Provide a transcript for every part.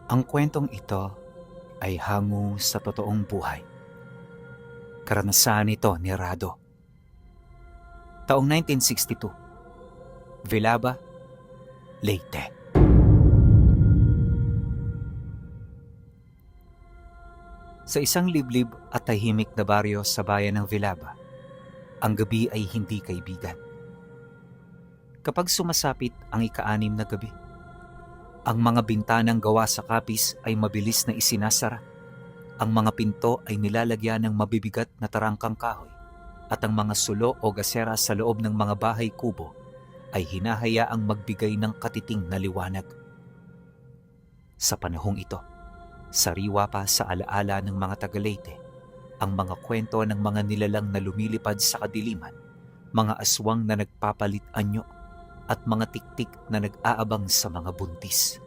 Ang kwentong ito ay hango sa totoong buhay. Karanasan ito ni Rado. Taong 1962, Vilaba, Leyte. Sa isang liblib at tahimik na baryo sa bayan ng Vilaba, ang gabi ay hindi kaibigan. Kapag sumasapit ang ika-6 na gabi, ang mga bintanang gawa sa kapis ay mabilis na isinasara. Ang mga pinto ay nilalagyan ng mabibigat na tarangkang kahoy at ang mga sulo o gasera sa loob ng mga bahay kubo ay hinahayaang magbigay ng katiting na liwanag. Sa panahong ito, sariwa pa sa alaala ng mga taga-Leyte ang mga kwento ng mga nilalang na lumilipad sa kadiliman, mga aswang na nagpapalit anyo at mga tiktik na nag-aabang sa mga buntis.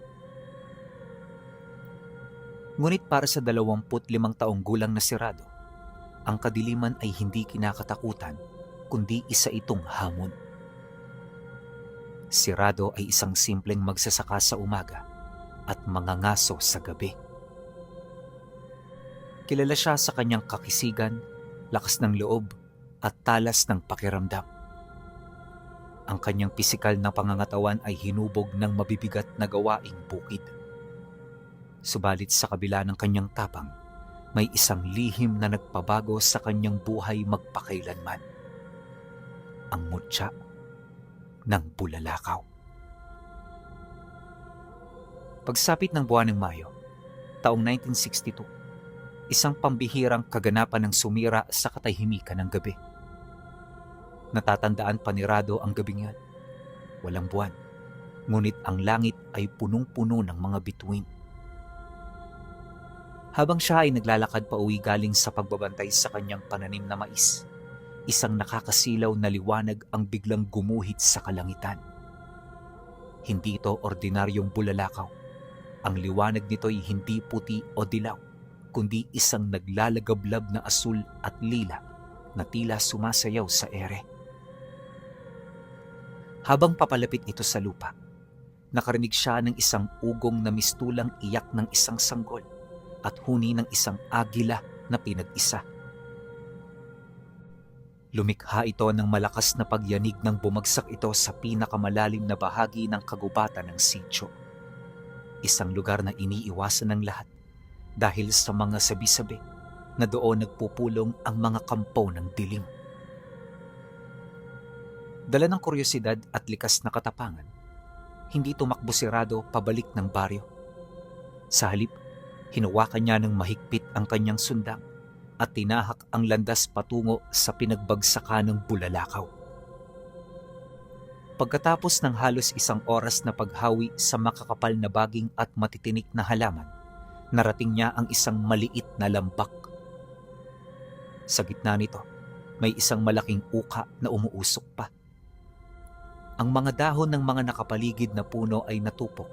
Ngunit para sa 25 taong gulang na si Rado, ang kadiliman ay hindi kinakatakutan kundi isa itong hamon. Si Rado ay isang simpleng magsasaka sa umaga at mangangaso sa gabi. Kilala siya sa kanyang kakisigan, lakas ng loob at talas ng pakiramdam. Ang kanyang pisikal na pangangatawan ay hinubog ng mabibigat na gawaing bukid. Subalit sa kabila ng kanyang tapang, may isang lihim na nagpabago sa kanyang buhay magpakailanman. Ang mutya ng bulalakaw. Pagsapit ng buwan ng Mayo, taong 1962, isang pambihirang kaganapan ng sumira sa katahimikan ng gabi. Natatandaan pa ni Rado ang gabing yan. Walang buwan, ngunit ang langit ay punong-puno ng mga bituin. Habang siya ay naglalakad pa uwi galing sa pagbabantay sa kanyang pananim na mais, isang nakakasilaw na liwanag ang biglang gumuhit sa kalangitan. Hindi ito ordinaryong bulalakaw. Ang liwanag nito ay hindi puti o dilaw, kundi isang naglalagablab na asul at lila na tila sumasayaw sa ere. Habang papalapit ito sa lupa, nakarinig siya ng isang ugong na mistulang iyak ng isang sanggol at huni ng isang agila na pinag-isa. Lumikha ito ng malakas na pagyanig nang bumagsak ito sa pinakamalalim na bahagi ng kagubatan ng sitio. Isang lugar na iniiwasan ng lahat dahil sa mga sabi-sabi na doon nagpupulong ang mga kampo ng dilim. Dala ng kuryosidad at likas na katapangan, hindi tumakbo si Rado pabalik ng baryo. Sa halip, hinawakan niya ng mahigpit ang kanyang sundang at tinahak ang landas patungo sa pinagbagsakan ng bulalakaw. Pagkatapos ng halos 1 oras na paghawi sa makakapal na baging at matitinik na halaman, narating niya ang isang maliit na lambak. Sa gitna nito, may isang malaking uka na umuusok pa. Ang mga dahon ng mga nakapaligid na puno ay natupok,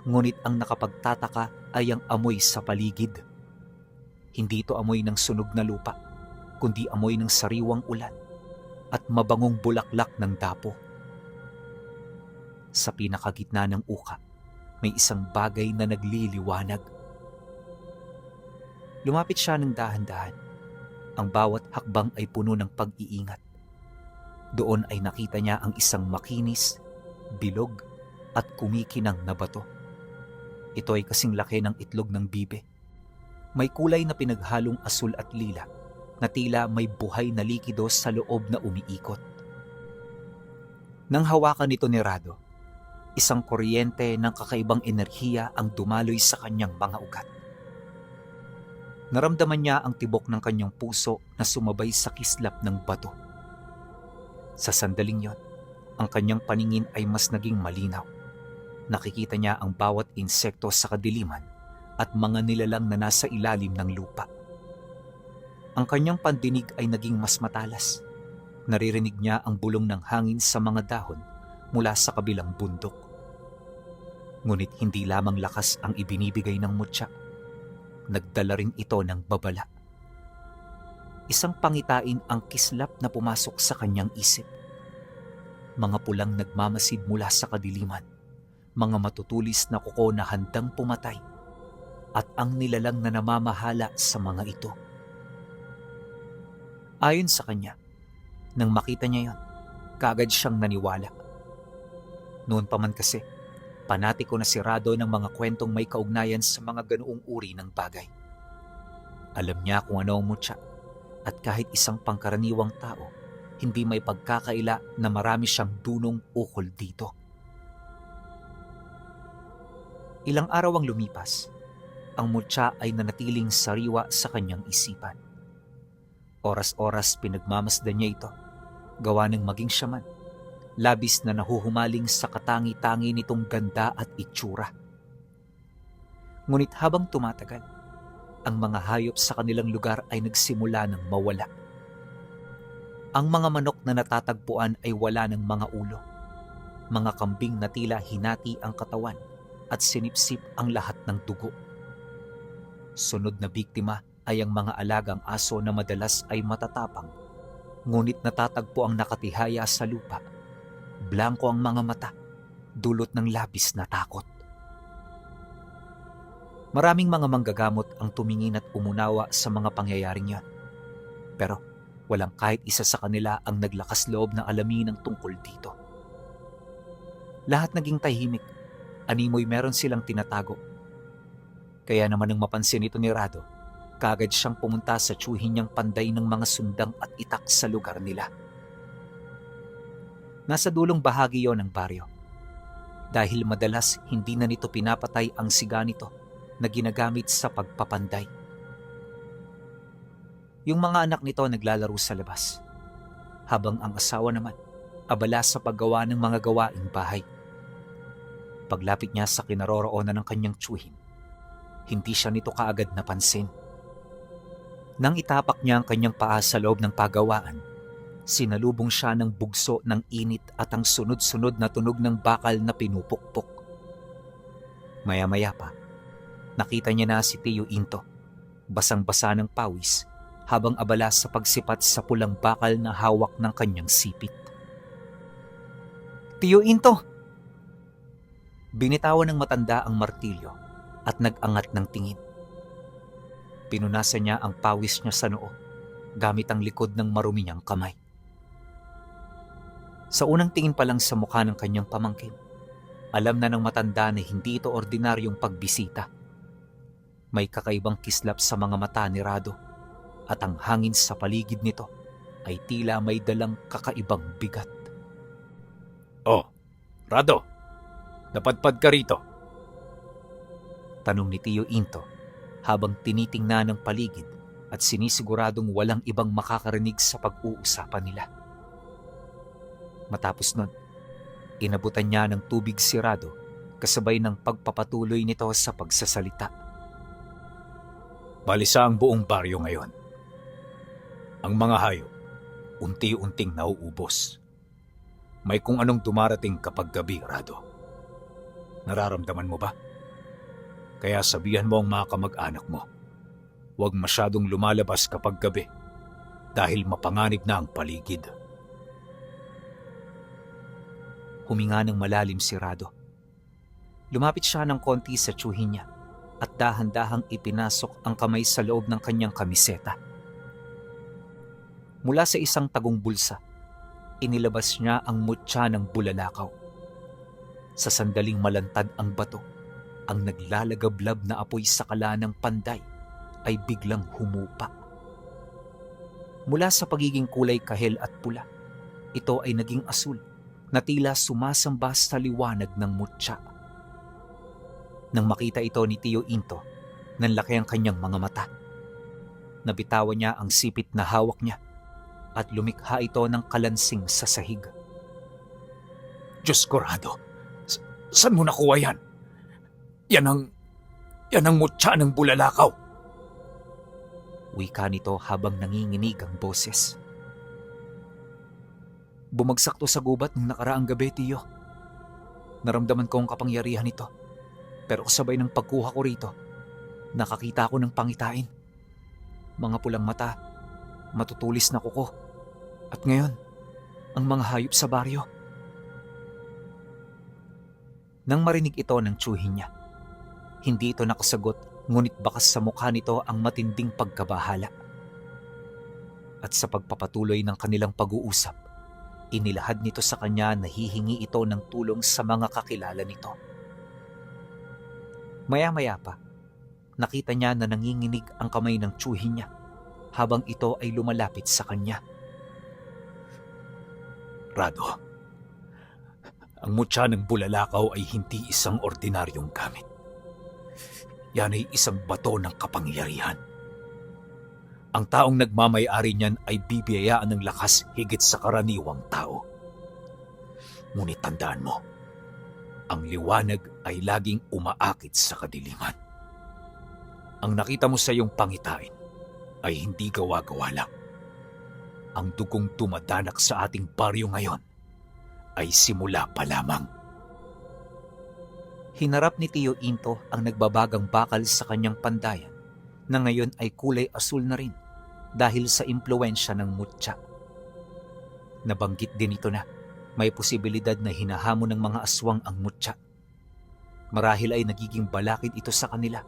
ngunit ang nakapagtataka ay ang amoy sa paligid. Hindi ito amoy ng sunog na lupa, kundi amoy ng sariwang ulan at mabangong bulaklak ng dapo. Sa pinakagitna ng uka, may isang bagay na nagliliwanag. Lumapit siya ng dahan-dahan. Ang bawat hakbang ay puno ng pag-iingat. Doon ay nakita niya ang isang makinis, bilog at kumikinang na bato. Ito ay kasing laki ng itlog ng bibe. May kulay na pinaghalong asul at lila na tila may buhay na likido sa loob na umiikot. Nang hawakan nito ni Rado, isang kuryente ng kakaibang enerhiya ang dumaloy sa kanyang mga ugat. Naramdaman niya ang tibok ng kanyang puso na sumabay sa kislap ng bato. Sa sandaling yon, ang kanyang paningin ay mas naging malinaw. Nakikita niya ang bawat insekto sa kadiliman at mga nilalang na nasa ilalim ng lupa. Ang kanyang pandinig ay naging mas matalas. Naririnig niya ang bulong ng hangin sa mga dahon mula sa kabilang bundok. Ngunit hindi lamang lakas ang ibinibigay ng mutya. Nagdala rin ito ng babala. Isang pangitain ang kislap na pumasok sa kanyang isip. Mga pulang nagmamasid mula sa kadiliman, mga matutulis na kuko na handang pumatay, at ang nilalang na namamahala sa mga ito. Ayon sa kanya, nang makita niya yon, kaagad siyang naniwala. Noon pa man kasi, panatiko na si Rado ng mga kwentong may kaugnayan sa mga ganoong uri ng bagay. Alam niya kung ano ang mutya, at kahit isang pangkaraniwang tao, hindi may pagkakaila na marami siyang dunong ukol dito. Ilang araw ang lumipas, ang mutya ay nanatiling sariwa sa kanyang isipan. Oras-oras pinagmamasdan niya ito, gawa ng maging siya man, labis na nahuhumaling sa katangi-tangi nitong ganda at itsura. Ngunit habang tumatagal, ang mga hayop sa kanilang lugar ay nagsimula ng mawala. Ang mga manok na natatagpuan ay wala ng mga ulo. Mga kambing na tila hinati ang katawan at sinipsip ang lahat ng dugo. Sunod na biktima ay ang mga alagang aso na madalas ay matatapang, ngunit natatagpo ang nakatihaya sa lupa. Blanko ang mga mata, dulot ng labis na takot. Maraming mga manggagamot ang tumingin at umunawa sa mga pangyayaring yan. Pero walang kahit isa sa kanila ang naglakas loob na alamin ang tungkol dito. Lahat naging tahimik, animoy meron silang tinatago. Kaya naman nang mapansin ito ni Rado, kaagad siyang pumunta sa tiyuhin niyang panday ng mga sundang at itak sa lugar nila. Nasa dulong bahagi yon ng baryo. Dahil madalas hindi na nito pinapatay ang siga nito na ginagamit sa pagpapanday. Yung mga anak nito naglalaro sa labas, habang ang asawa naman abala sa paggawa ng mga gawaing bahay. Paglapit niya sa kinaroroonan ng kanyang tiyuhin, hindi siya nito kaagad napansin. Nang itapak niya ang kanyang paa sa loob ng pagawaan, sinalubong siya ng bugso ng init at ang sunod-sunod na tunog ng bakal na pinupukpok. Maya-maya pa, nakita niya na si Tio Into, basang-basa ng pawis, habang abala sa pagsipat sa pulang bakal na hawak ng kanyang sipit. "Tio Into!" Binitawan ng matanda ang martilyo at nag-angat ng tingin. Pinunasan niya ang pawis niya sa noo gamit ang likod ng marumi niyang kamay. Sa unang tingin pa lang sa mukha ng kanyang pamangkin, alam na ng matanda na hindi ito ordinaryong pagbisita. May kakaibang kislap sa mga mata ni Rado at ang hangin sa paligid nito ay tila may dalang kakaibang bigat. "Oh, Rado, napadpad ka rito?" Tanong ni Tio Into habang tinitingnan ng paligid at sinisiguradong walang ibang makakarinig sa pag-uusapan nila. Matapos nun, inabutan niya ng tubig si Rado kasabay ng pagpapatuloy nito sa pagsasalita. "Balisa ang buong baryo ngayon. Ang mga hayop, unti-unting nauubos. May kung anong dumarating kapag gabi, Rado. Nararamdaman mo ba? Kaya sabihan mo ang mga kamag-anak mo, huwag masyadong lumalabas kapag gabi dahil mapanganib na ang paligid." Huminga ng malalim si Rado. Lumapit siya ng konti sa tiyuhin niya at dahan-dahang ipinasok ang kamay sa loob ng kanyang kamiseta. Mula sa isang tagong bulsa, inilabas niya ang mutya ng bulalakaw. Sa sandaling malantad ang bato, ang naglalagablab na apoy sa kala ng panday ay biglang humupa. Mula sa pagiging kulay kahel at pula, ito ay naging asul na tila sumasamba sa liwanag ng mutya. Nang makita ito ni Tio Into, nanlaki ang kanyang mga mata. Nabitawan niya ang sipit na hawak niya at lumikha ito ng kalansing sa sahig. "Diyos ko, Rado, saan mo nakuha yan? Yan ang mutya ng bulalakaw." Wika nito habang nanginginig ang boses. "Bumagsak to sa gubat ng nakaraang gabi, Tiyo. Naramdaman ko ang kapangyarihan nito. Pero kasabay ng pagkuha ko rito, nakakita ako ng pangitain. Mga pulang mata, matutulis na kuko. At ngayon, ang mga hayop sa baryo." Nang marinig ito ng tiyuhin niya, hindi ito nakasagot ngunit bakas sa mukha nito ang matinding pagkabahala. At sa pagpapatuloy ng kanilang pag-uusap, inilahad nito sa kanya na hihingi ito ng tulong sa mga kakilala nito. Maya-maya pa, nakita niya na nanginginig ang kamay ng tiyuhin niya habang ito ay lumalapit sa kanya. Rado, ang mutya ng bulalakaw ay hindi isang ordinaryong gamit. Yan ay isang bato ng kapangyarihan. Ang taong nagmamay-ari niyan ay bibiyayaan ng lakas higit sa karaniwang tao. Ngunit tandaan mo, ang liwanag ay laging umaakit sa kadiliman. Ang nakita mo sa iyong pangitain ay hindi gawa-gawa lang. Ang dugong dumadanak sa ating baryo ngayon ay simula pa lamang. Hinarap ni Tio Into ang nagbabagang bakal sa kanyang pandayan na ngayon ay kulay asul na rin dahil sa impluwensya ng mutya. Nabanggit din ito na may posibilidad na hinahamon ng mga aswang ang mutya. Marahil ay nagiging balakid ito sa kanila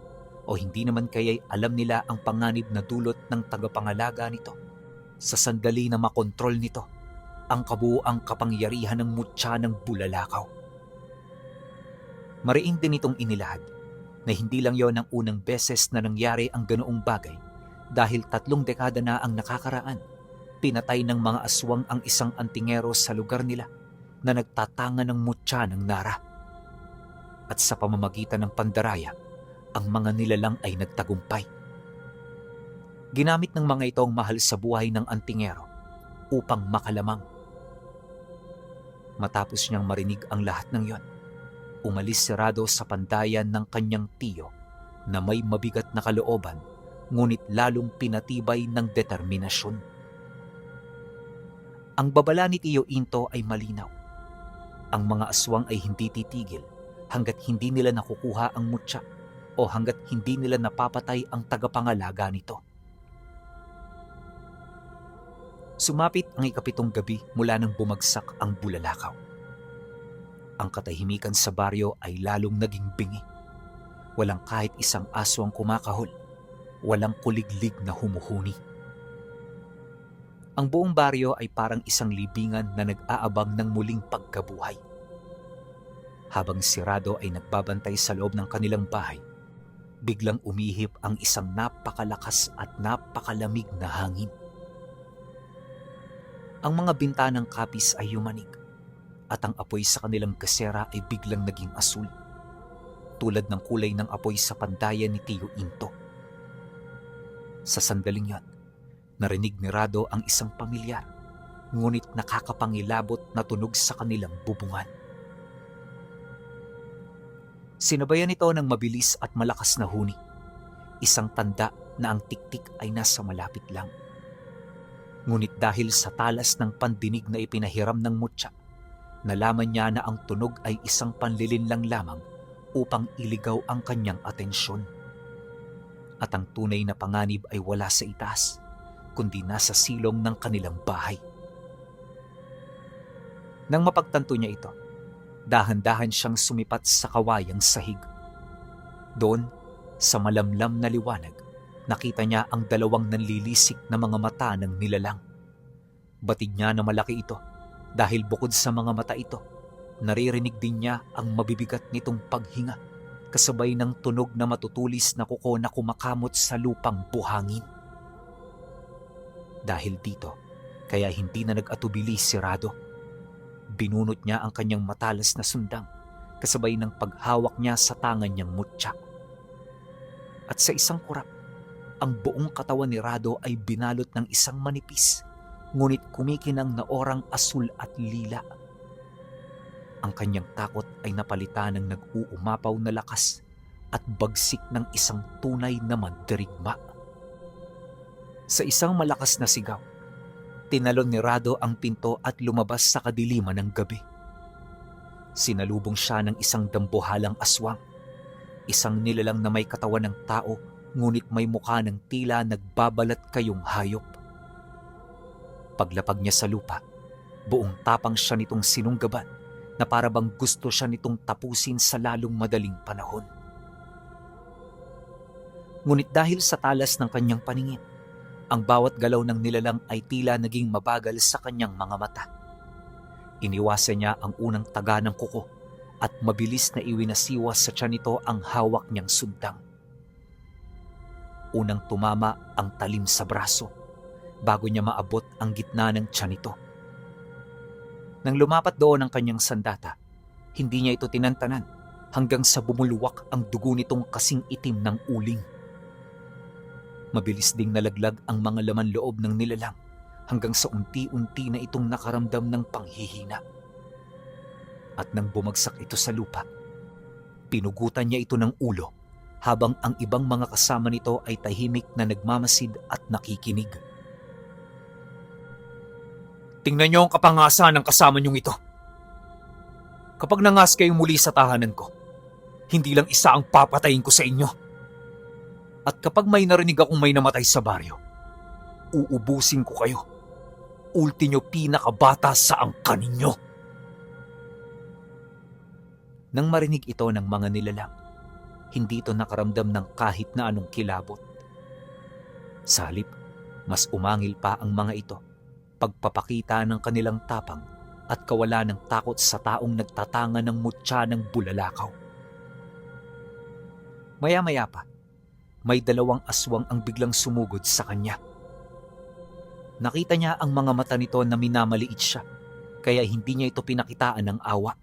o hindi naman kaya'y alam nila ang panganib na dulot ng tagapangalaga nito sa sandali na makontrol nito ang kabuuang kapangyarihan ng mutya ng bulalakaw. Mariin din itong inilahad na hindi lang yon ang unang beses na nangyari ang ganoong bagay dahil 3 dekada na ang nakakaraan. Pinatay ng mga aswang ang isang antingero sa lugar nila na nagtatanga ng mutya ng Nara. At sa pamamagitan ng pandaraya, ang mga nilalang ay nagtagumpay. Ginamit ng mga ito ang mahal sa buhay ng antingero upang makalamang. Matapos niyang marinig ang lahat ng yon, umalis si Rado sa pandayan ng kanyang tiyo na may mabigat na kalooban ngunit lalong pinatibay ng determinasyon. Ang babala ni Tio Into ay malinaw. Ang mga aswang ay hindi titigil hanggat hindi nila nakukuha ang mutya o hanggat hindi nila napapatay ang tagapangalaga nito. Sumapit ang 7th gabi mula nang bumagsak ang bulalakaw. Ang katahimikan sa baryo ay lalong naging bingi. Walang kahit isang aso ang kumakahol. Walang kuliglig na humuhuni. Ang buong baryo ay parang isang libingan na nag-aabang ng muling pagkabuhay. Habang si Rado ay nagbabantay sa loob ng kanilang bahay, biglang umihip ang isang napakalakas at napakalamig na hangin. Ang mga bintanang kapis ay yumanig at ang apoy sa kanilang gasera ay biglang naging asul, tulad ng kulay ng apoy sa pandayan ni Tio Into. Sa sandaling yon, narinig ni Rado ang isang pamilyar, ngunit nakakapangilabot na tunog sa kanilang bubungan. Sinabayan ito ng mabilis at malakas na huni, isang tanda na ang tiktik ay nasa malapit lang. Ngunit dahil sa talas ng pandinig na ipinahiram ng mutya, nalaman niya na ang tunog ay isang panlilinlang lamang upang iligaw ang kanyang atensyon. At ang tunay na panganib ay wala sa itaas, kundi nasa silong ng kanilang bahay. Nang mapagtanto niya ito, dahan-dahan siyang sumipat sa kawayang sahig. Doon, sa malamlam na liwanag, nakita niya ang 2 nanlilisik na mga mata ng nilalang. Batid niya na malaki ito dahil bukod sa mga mata ito, naririnig din niya ang mabibigat nitong paghinga kasabay ng tunog na matutulis na kuko na kumakamot sa lupang buhangin. Dahil dito, kaya hindi na nag-atubili si Rado. Binunot niya ang kanyang matalas na sundang kasabay ng paghawak niya sa tangan niyang mutya. At sa isang kurap, ang buong katawan ni Rado ay binalot ng isang manipis, ngunit kumikinang na orang asul at lila. Ang kanyang takot ay napalitan ng nag-uumapaw na lakas at bagsik ng isang tunay na mandirigma. Sa isang malakas na sigaw, tinalon ni Rado ang pinto at lumabas sa kadiliman ng gabi. Sinalubong siya ng isang dambuhalang aswang, isang nilalang na may katawan ng tao ngunit may mukha ng tila nagbabalat kayong hayop. Paglapag niya sa lupa, buong tapang siya nitong sinunggaban na para bang gusto siya nitong tapusin sa lalong madaling panahon. Ngunit dahil sa talas ng kanyang paningin, ang bawat galaw ng nilalang ay tila naging mabagal sa kanyang mga mata. Iniwasan niya ang unang taga ng kuko at mabilis na iwinasiwas sa tiyan nito ang hawak niyang sundang. Unang tumama ang talim sa braso bago niya maabot ang gitna ng tiyan nito. Nang lumapat doon ang kanyang sandata, hindi niya ito tinantanan hanggang sa bumulwak ang dugo nitong kasing itim ng uling. Mabilis ding nalaglag ang mga laman loob ng nilalang hanggang sa unti-unti na itong nakaramdam ng panghihina. At nang bumagsak ito sa lupa, pinugutan niya ito ng ulo habang ang ibang mga kasama nito ay tahimik na nagmamasid at nakikinig. Tingnan niyo ang kapangasahan ng kasama niyong ito. Kapag nangas kayo muli sa tahanan ko, hindi lang isa ang papatayin ko sa inyo. At kapag may narinig akong may namatay sa baryo, uubusin ko kayo. Ulti nyo pinakabata sa angkan ninyo. Nang marinig ito ng mga nilalang, hindi ito nakaramdam ng kahit na anong kilabot. Sa halip, mas umangil pa ang mga ito, pagpapakita ng kanilang tapang at kawalan ng takot sa taong nagtatanga ng mutya ng bulalakaw. Maya-maya pa, may 2 aswang ang biglang sumugod sa kanya. Nakita niya ang mga mata nito na minamaliit siya, kaya hindi niya ito pinakitaan ng awa.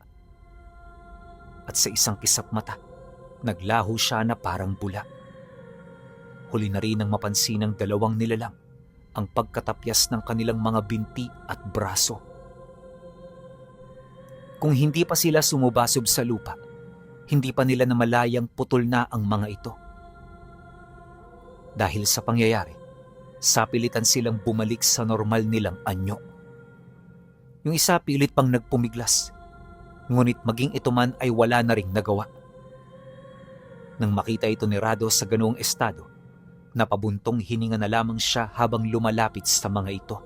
At sa isang kisap mata, naglaho siya na parang bula. Huli na rin nang mapansin ng 2 nilalang ang pagkatapyas ng kanilang mga binti at braso. Kung hindi pa sila sumubasob sa lupa, hindi pa nila namalayang putol na ang mga ito. Dahil sa pangyayari, sapilitan silang bumalik sa normal nilang anyo. Yung isa pilit pang nagpumiglas, ngunit maging ito man ay wala na ring nagawa. Nang makita ito ni Rado sa ganoong estado, napabuntong hininga na lamang siya habang lumalapit sa mga ito.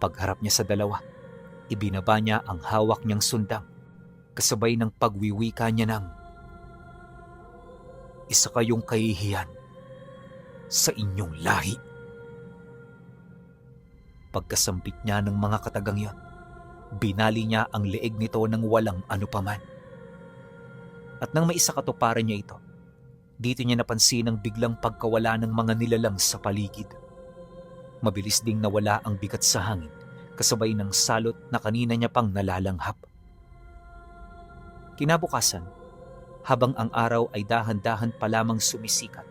Pagharap niya sa 2, ibinaba niya ang hawak niyang sundang, kasabay ng pagwiwika niya ng, "Isa kayong kahihiyan sa inyong lahi." Pagkasambit niya ng mga katagang yon, binali niya ang leeg nito ng walang anupaman. At nang maisakatuparan niya ito, dito niya napansin ang biglang pagkawala ng mga nilalang sa paligid. Mabilis ding nawala ang bigat sa hangin, kasabay ng salot na kanina niya pang nalalanghap. Kinabukasan, habang ang araw ay dahan-dahan pa lamang sumisikat,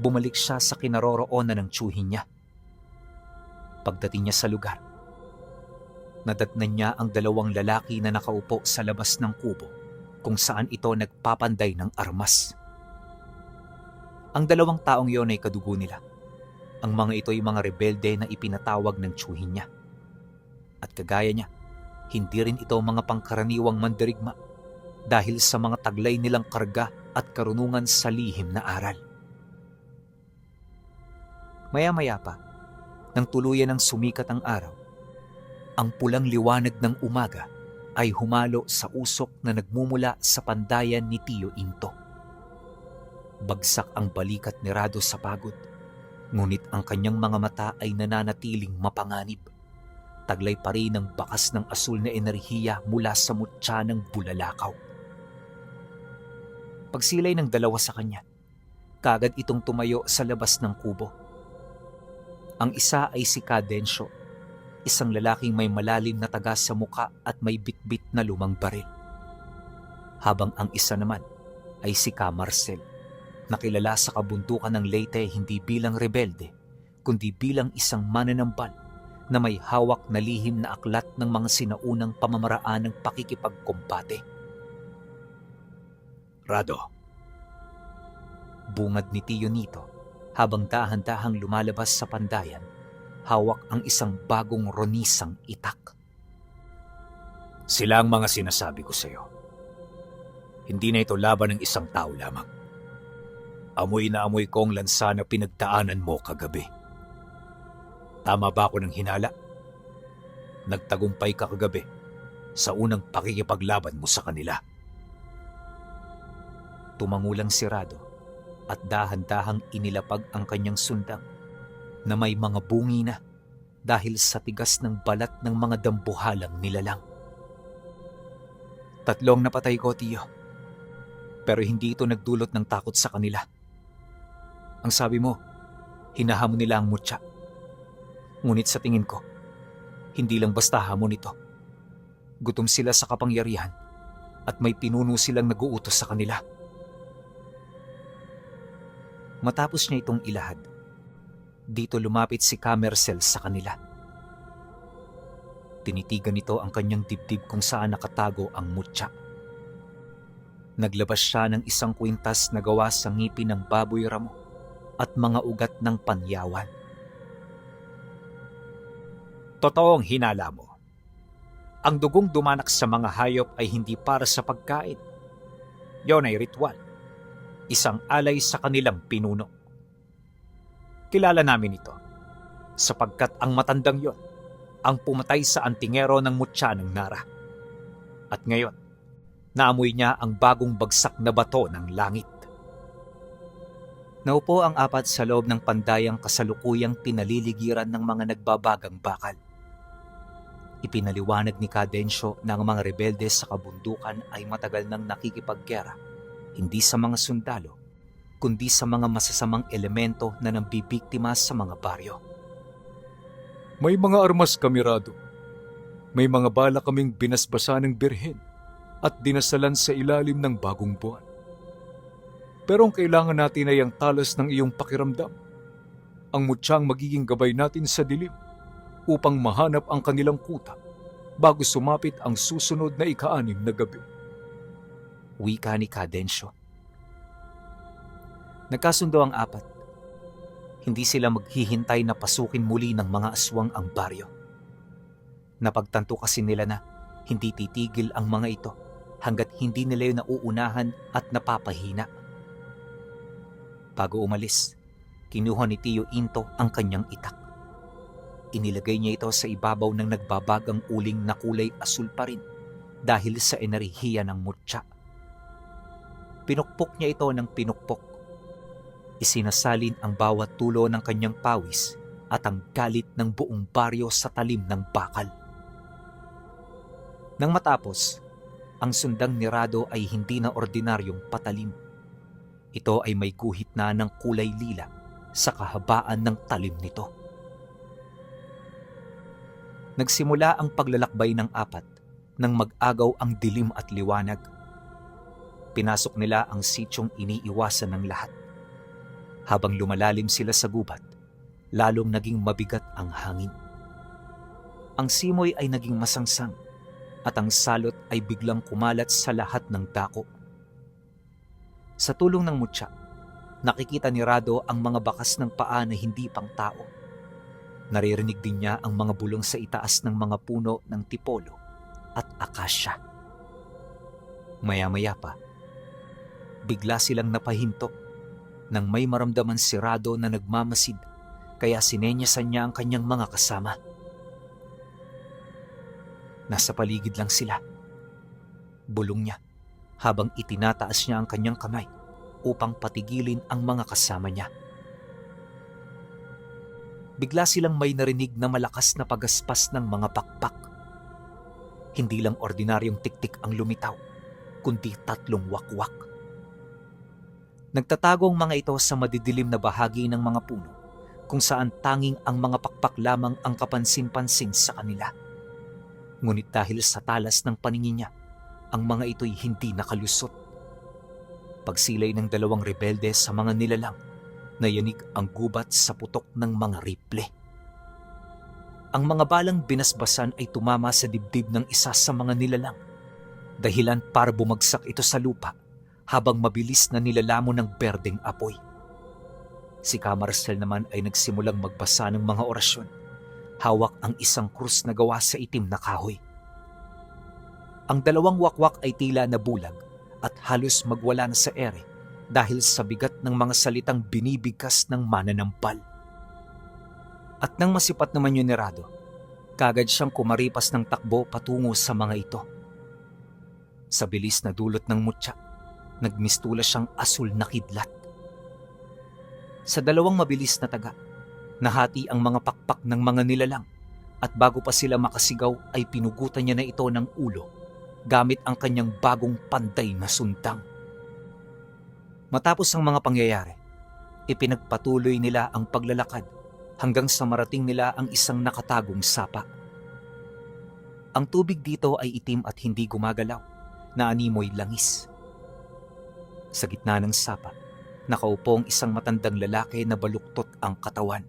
bumalik siya sa kinaroroonan ng tiyuhin niya. Pagdating niya sa lugar, nadatnan niya ang 2 lalaki na nakaupo sa labas ng kubo kung saan ito nagpapanday ng armas. Ang 2 taong yon ay kadugo nila. Ang mga ito ay mga rebelde na ipinatawag ng tiyuhin niya. At kagaya niya, hindi rin ito mga pangkaraniwang mandirigma dahil sa mga taglay nilang karga at karunungan sa lihim na aral. Maya-maya pa, nang tuluyan ng sumikat ang araw, ang pulang liwanag ng umaga ay humalo sa usok na nagmumula sa pandayan ni Tio Into. Bagsak ang balikat ni Rado sa pagod, ngunit ang kanyang mga mata ay nananatiling mapanganib. Taglay pa rin ang bakas ng asul na enerhiya mula sa mutya ng bulalakaw. Pagsilay ng 2 sa kanya, kagad itong tumayo sa labas ng kubo. Ang isa ay si Cadencio, isang lalaking may malalim na taga sa muka at may bitbit na lumang baril. Habang ang isa naman ay si Ka Marcel, nakilala sa kabundukan ng Leyte hindi bilang rebelde, kundi bilang isang mananambal na may hawak na lihim na aklat ng mga sinaunang pamamaraan ng pakikipagkumbate. "Rado," bungad ni Tio Nito habang dahan-dahang lumalabas sa pandayan, hawak ang isang bagong ronisang itak. "Sila ang mga sinasabi ko sa iyo. Hindi na ito laban ng isang tao lamang. Amoy na amoy ko ang lansa na pinagdaanan mo kagabi. Tama ba ako ng hinala? Nagtagumpay ka kagabi sa unang pakikipaglaban mo sa kanila." Tumangulang si Rado at dahan-dahang inilapag ang kanyang sundang na may mga bungi na dahil sa tigas ng balat ng mga dambuhalang nilalang. 3 napatay ko, tiyo. Pero hindi ito nagdulot ng takot sa kanila. Ang sabi mo, hinahamon nila ang mutya. Ngunit sa tingin ko, hindi lang basta hamon ito. Gutom sila sa kapangyarihan at may pinuno silang nag-uutos sa kanila. Matapos niya itong ilahad, dito lumapit si Camercel sa kanila. Tinitigan nito ang kanyang dibdib kung saan nakatago ang mutya. Naglabas siya ng isang kwintas na gawa sa ngipin ng baboy ramo at mga ugat ng panyawan. Totoong hinala mo. Ang dugong dumanak sa mga hayop ay hindi para sa pagkain. Yon ay ritual. Isang alay sa kanilang pinuno. Kilala namin ito sapagkat ang matandang yon ang pumatay sa antingero ng mutya ng Nara. At ngayon, naamoy niya ang bagong bagsak na bato ng langit. Naupo ang 4 sa loob ng pandayang kasalukuyang pinaliligiran ng mga nagbabagang bakal. Ipinaliwanag ni Cadencio na ang mga rebelde sa kabundukan ay matagal nang nakikipaggera, hindi sa mga sundalo, kundi sa mga masasamang elemento na nambibiktima sa mga baryo. May mga armas kami, Rado. May mga bala kaming binasbasa ng birhen at dinasalan sa ilalim ng bagong buwan. Pero ang kailangan natin ay ang talas ng iyong pakiramdam. Ang mutyang magiging gabay natin sa dilim upang mahanap ang kanilang kuta bago sumapit ang susunod na ika-6 na gabi. Wika ni Cadencio. Nagkasundo ang 4. Hindi sila maghihintay na pasukin muli ng mga aswang ang baryo. Napagtanto kasi nila na hindi titigil ang mga ito hanggat hindi nila yung nauunahan at napapahina. Bago umalis, kinuha ni Tio Into ang kanyang itak. Inilagay niya ito sa ibabaw ng nagbabagang uling na kulay asul pa rin dahil sa enerhiya ng mutya. Pinukpok niya ito ng pinukpok. Isinasalin ang bawat tulo ng kanyang pawis at ang galit ng buong baryo sa talim ng bakal. Nang matapos, ang sundang ni Rado ay hindi na ordinaryong patalim. Ito ay may guhit na ng kulay lila sa kahabaan ng talim nito. Nagsimula ang paglalakbay ng 4 nang mag-agaw ang dilim at liwanag. Pinasok nila ang sityong iniiwasan ng lahat. Habang lumalalim sila sa gubat, lalong naging mabigat ang hangin. Ang simoy ay naging masangsang at ang salot ay biglang kumalat sa lahat ng dako. Sa tulong ng mutya, nakikita ni Rado ang mga bakas ng paa na hindi pang tao. Naririnig din niya ang mga bulong sa itaas ng mga puno ng tipolo at akasya. Maya-maya pa, bigla silang napahinto nang may maramdaman si Rado na nagmamasid, kaya sinenyasan niya ang kanyang mga kasama. Nasa paligid lang sila. Bulong niya habang itinataas niya ang kanyang kamay upang patigilin ang mga kasama niya. Bigla silang may narinig na malakas na pagaspas ng mga pakpak. Hindi lang ordinaryong tiktik ang lumitaw, kundi 3 wakwak. Nagtatago ang mga ito sa madidilim na bahagi ng mga puno kung saan tanging ang mga pakpak lamang ang kapansin-pansin sa kanila. Ngunit dahil sa talas ng paningin niya, ang mga ito'y hindi nakalusot. Pagsilay ng 2 rebelde sa mga nilalang, nayanig ang gubat sa putok ng mga riple. Ang mga balang binasbasan ay tumama sa dibdib ng isa sa mga nilalang, dahilan para bumagsak ito sa lupa habang mabilis na nilalamon ng berdeng apoy. Si Camarcel naman ay nagsimulang magbasa ng mga orasyon. Hawak ang isang krus na gawa sa itim na kahoy. Ang 2 wakwak ay tila nabulag at halos magwala na sa ere dahil sa bigat ng mga salitang binibigkas ng mananampal. At nang masipat naman yun ni Rado, kagad siyang kumaripas ng takbo patungo sa mga ito. Sa bilis na dulot ng mutya, nagmistula siyang asul na kidlat. Sa dalawang mabilis na taga, nahati ang mga pakpak ng mga nilalang at bago pa sila makasigaw ay pinugutan niya na ito ng ulo gamit ang kanyang bagong panday na suntang. Matapos ang mga pangyayari, ipinagpatuloy nila ang paglalakad hanggang sa marating nila ang isang nakatagong sapa. Ang tubig dito ay itim at hindi gumagalaw, na animoy langis. Sa gitna ng sapa, nakaupo ang isang matandang lalaki na baluktot ang katawan.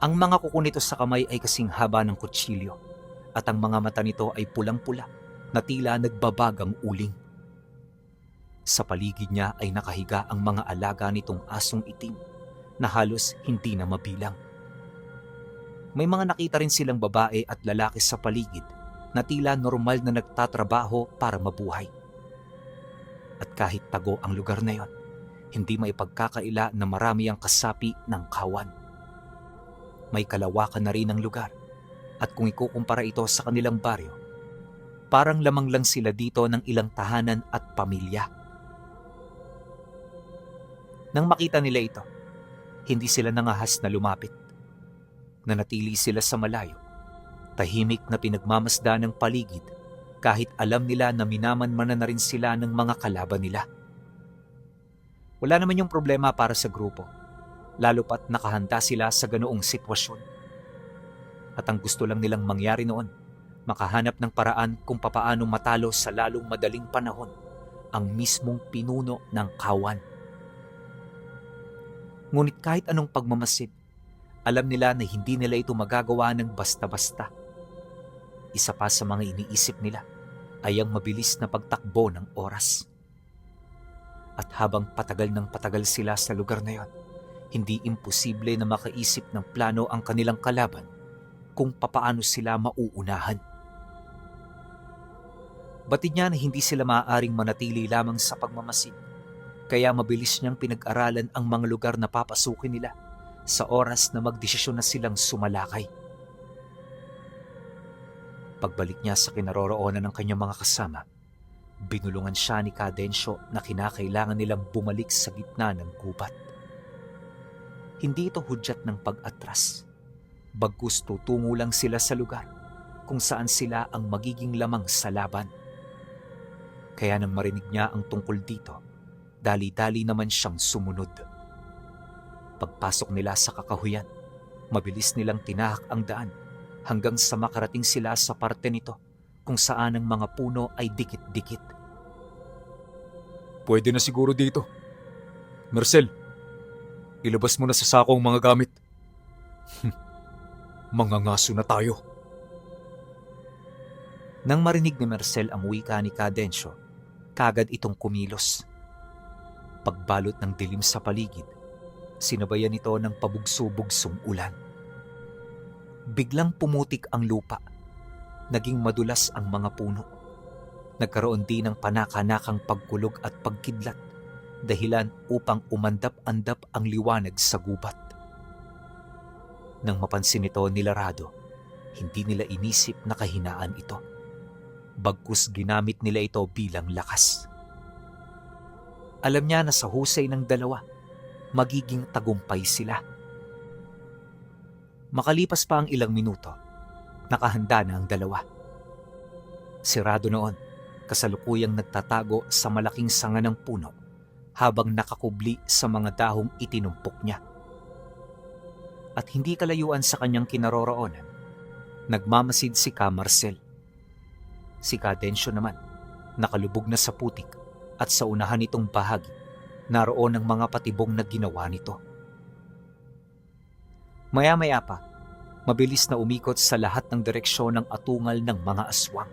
Ang mga kuko nito sa kamay ay kasing haba ng kutsilyo at ang mga mata nito ay pulang-pula na tila nagbabagang uling. Sa paligid niya ay nakahiga ang mga alaga nitong asong itim na halos hindi na mabilang. May mga nakita rin silang babae at lalaki sa paligid na tila normal na nagtatrabaho para mabuhay. At kahit tago ang lugar na yon, hindi maipagkakaila na marami ang kasapi ng kawan. May kalawakan na rin ang lugar at kung ikukumpara ito sa kanilang baryo, parang lamang lang sila dito ng ilang tahanan at pamilya. Nang makita nila ito, hindi sila nangahas na lumapit. Nanatili sila sa malayo, tahimik na pinagmamasdan ng paligid kahit alam nila na minamanmanan na rin sila ng mga kalaban nila. Wala naman yung problema para sa grupo, lalo pat nakahanda sila sa ganoong sitwasyon. At ang gusto lang nilang mangyari noon, makahanap ng paraan kung papaano matalo sa lalong madaling panahon ang mismong pinuno ng kawan. Ngunit kahit anong pagmamasid, alam nila na hindi nila ito magagawa ng basta-basta. Isa pa sa mga iniisip nila ay ang mabilis na pagtakbo ng oras. At habang patagal ng patagal sila sa lugar na yon, hindi imposible na makaisip ng plano ang kanilang kalaban kung papaano sila mauunahan. Batid niya na hindi sila maaaring manatili lamang sa pagmamasid, kaya mabilis niyang pinag-aralan ang mga lugar na papasukin nila sa oras na magdesisyon na silang sumalakay. Pagbalik niya sa kinaroroonan ng kanyang mga kasama, binulungan siya ni Cadensyo na kinakailangan nilang bumalik sa gitna ng gubat. Hindi ito hudyat ng pag-atras, bagkus tutungo lang sila sa lugar kung saan sila ang magiging lamang sa laban. Kaya nang marinig niya ang tungkol dito, dali-dali naman siyang sumunod. Pagpasok nila sa kakahuyan, mabilis nilang tinahak ang daan hanggang sa makarating sila sa parte nito kung saan ang mga puno ay dikit-dikit. Pwede na siguro dito. Marcel, ilabas mo na sa sako ang mga gamit. Mangangaso na tayo. Nang marinig ni Marcel ang wika ni Cadensyo, kagad itong kumilos. Pagbalot ng dilim sa paligid, sinabayan ito ng pabugso-bugsong ulan. Biglang pumutik ang lupa. Naging madulas ang mga puno. Nagkaroon din ng panaka-nakang pagkulog at pagkidlat, dahilan upang umandap-andap ang liwanag sa gubat. Nang mapansin nito ni Larado, hindi nila inisip na kahinaan ito. Bagkus ginamit nila ito bilang lakas. Alam niya na sa husay ng dalawa, magiging tagumpay sila. Makalipas pa ang ilang minuto, nakahanda na ang dalawa. Si Rado noon, kasalukuyang nagtatago sa malaking sanga ng puno habang nakakubli sa mga dahong itinumpok niya. At hindi kalayuan sa kanyang kinaroroonan, nagmamasid si Marcel. Si Cadensyo naman, nakalubog na sa putik at sa unahan nitong bahagi, naroon ang mga patibong na ginawa nito. Maya-maya pa, mabilis na umikot sa lahat ng direksyon ng atungal ng mga aswang.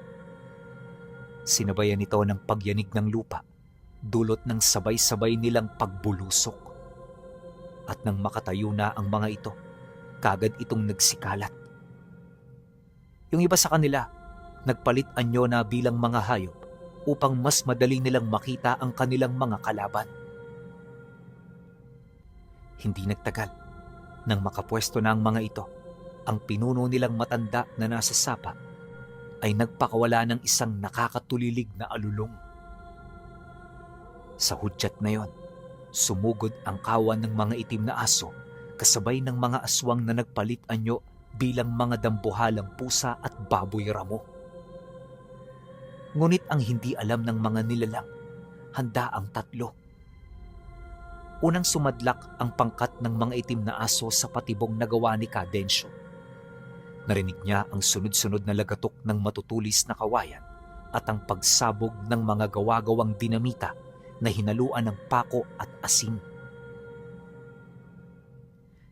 Sinabayan nito ng pagyanig ng lupa, dulot ng sabay-sabay nilang pagbulusok. At nang makatayo na ang mga ito, kagad itong nagsikalat. Yung iba sa kanila, nagpalit anyo na bilang mga hayop upang mas madali nilang makita ang kanilang mga kalaban. Hindi nagtagal, nang makapwesto na ang mga ito, ang pinuno nilang matanda na nasa sapa ay nagpakawala ng isang nakakatulilig na alulong. Sa hudyat na yon, Sumugod ang kawan ng mga itim na aso kasabay ng mga aswang na nagpalit anyo bilang mga dambuhalang pusa at baboy ramo. Ngunit ang hindi alam ng mga nilalang, handa ang tatlo. Unang sumadlak ang pangkat ng mga itim na aso sa patibong nagawa ni Cadensio. Narinig niya ang sunod-sunod na lagatok ng matutulis na kawayan at ang pagsabog ng mga gawa-gawang dinamita na hinaluan ng pako at asin.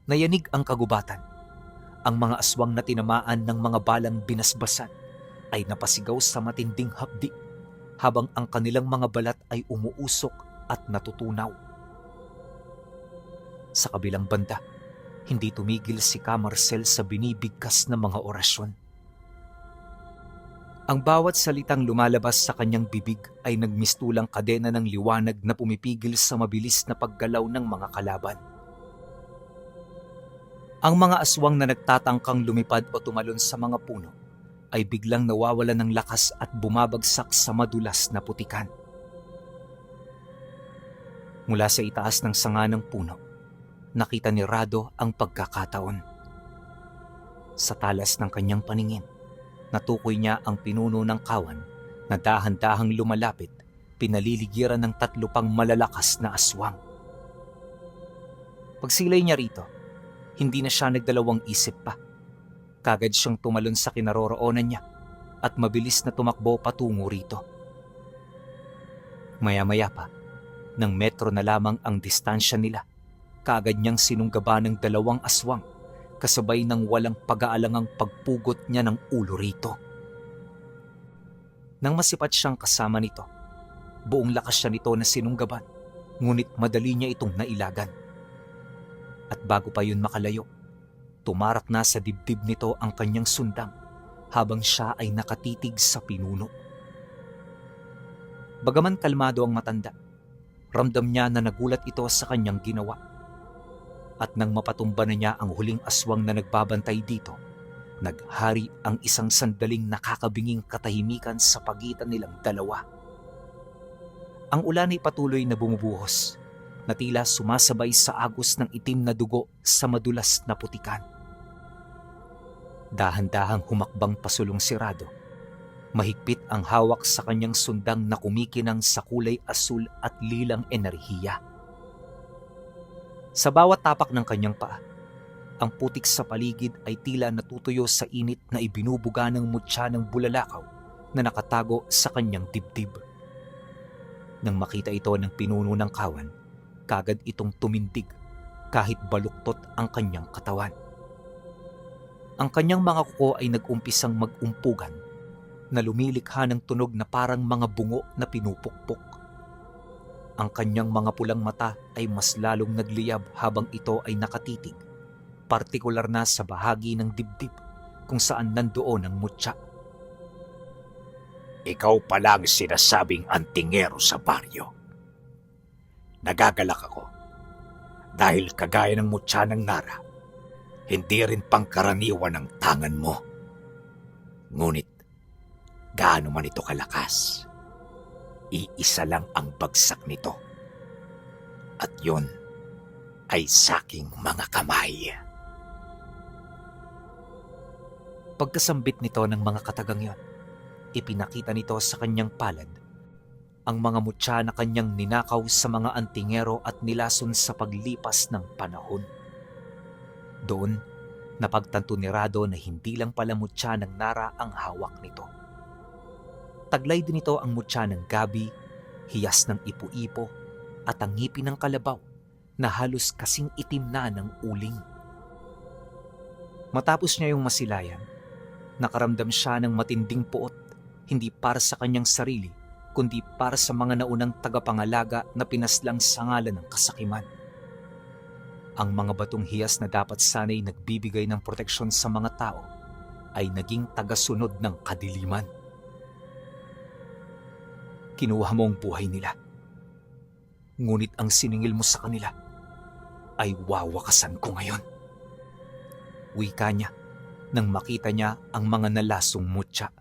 Nayanig ang kagubatan. Ang mga aswang na tinamaan ng mga balang binasbasan ay napasigaw sa matinding hapdi habang ang kanilang mga balat ay umuusok at natutunaw. Sa kabilang banda, hindi tumigil si Camarcel sa binibigkas na mga orasyon. Ang bawat salitang lumalabas sa kanyang bibig ay nagmistulang kadena ng liwanag na pumipigil sa mabilis na paggalaw ng mga kalaban. Ang mga aswang na nagtatangkang lumipad o tumalon sa mga puno ay biglang nawawalan ng lakas at bumabagsak sa madulas na putikan. Mula sa itaas ng sanga ng puno, nakita ni Rado ang pagkakataon. Sa talas ng kanyang paningin, natukoy niya ang pinuno ng kawan na dahan-dahang lumalapit, pinaliligiran ng 3 pang malalakas na aswang. Pagsilay niya rito, hindi na siya nagdalawang isip pa. Kagad siyang tumalon sa kinaroroonan niya at mabilis na tumakbo patungo rito. Maya-maya pa, nang metro na lamang ang distansya nila, kaagad niyang sinunggaba ng 2 aswang kasabay ng walang pag-aalangang pagpugot niya ng ulo rito. Nang masipat siyang kasama nito, buong lakas siya nito na sinunggaban, ngunit madali niya itong nailagan. At bago pa yun makalayo, tumarak na sa dibdib nito ang kanyang sundang habang siya ay nakatitig sa pinuno. Bagaman kalmado ang matanda, ramdam niya na nagulat ito sa kanyang ginawa. At nang mapatumba na niya ang huling aswang na nagbabantay dito, naghari ang isang sandaling nakakabinging katahimikan sa pagitan nilang dalawa. Ang ulan ay patuloy na bumubuhos, na tila sumasabay sa agos ng itim na dugo sa madulas na putikan. Dahan-dahang humakbang pasulong si Rado. Mahigpit ang hawak sa kanyang sundang na kumikinang sa kulay asul at lilang enerhiya. Sa bawat tapak ng kanyang paa, ang putik sa paligid ay tila natutuyo sa init na ibinubuga ng mutya ng bulalakaw na nakatago sa kanyang dibdib. Nang makita ito ng pinuno ng kawan, kagad itong tumindig kahit baluktot ang kanyang katawan. Ang kanyang mga kuko ay nag-umpisang mag-umpugan na lumilikha ng tunog na parang mga bungo na pinupukpok. Ang kanyang mga pulang mata ay mas lalong nagliyab habang ito ay nakatitig, partikular na sa bahagi ng dibdib kung saan nandoon ang mutya. Ikaw palang sinasabing antingero sa baryo. Nagagalak ako dahil kagaya ng mutya ng Nara, hindi rin pangkaraniwan ang tangan mo. Ngunit, gaano man ito kalakas, iisa lang ang bagsak nito. At yun ay saking mga kamay. Pagkasambit nito ng mga katagang yon, ipinakita nito sa kanyang palad ang mga mutya na kanyang ninakaw sa mga antingero at nilason sa paglipas ng panahon. Doon, napagtanto ni Rado na hindi lang pala mutya ng Nara ang hawak nito. Taglay din ito ang mutya ng gabi, hiyas ng ipo-ipo, at ang ngipin ng kalabaw na halos kasing itim na ng uling. Matapos niya yung masilayan, nakaramdam siya ng matinding puot, hindi para sa kanyang sarili, kundi para sa mga naunang tagapangalaga na pinaslang sa ngalan ng kasakiman. Ang mga batong hiyas na dapat sana'y nagbibigay ng proteksyon sa mga tao ay naging tagasunod ng kadiliman. Kinuha mo ang buhay nila. Ngunit ang siningil mo sa kanila ay wawakasan ko ngayon. Wika niya nang makita niya ang mga nalasong mutya.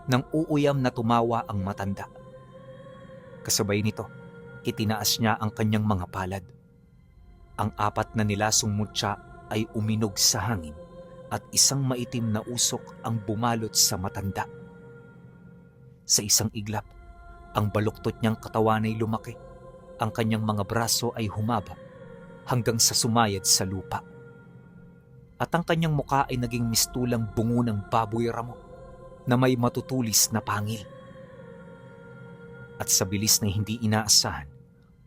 Nang uuyam na tumawa ang matanda. Kasabay nito, Itinaas niya ang kanyang mga palad. Ang 4 na nilasong mutya ay uminog sa hangin at isang maitim na usok ang bumalot sa matanda. Sa isang iglap, ang baluktot niyang katawan ay lumaki. Ang kanyang mga braso ay humaba hanggang sa sumayad sa lupa. At ang kanyang muka ay naging mistulang bungo ng baboy ramo na may matutulis na pangil. At sa bilis na hindi inaasahan,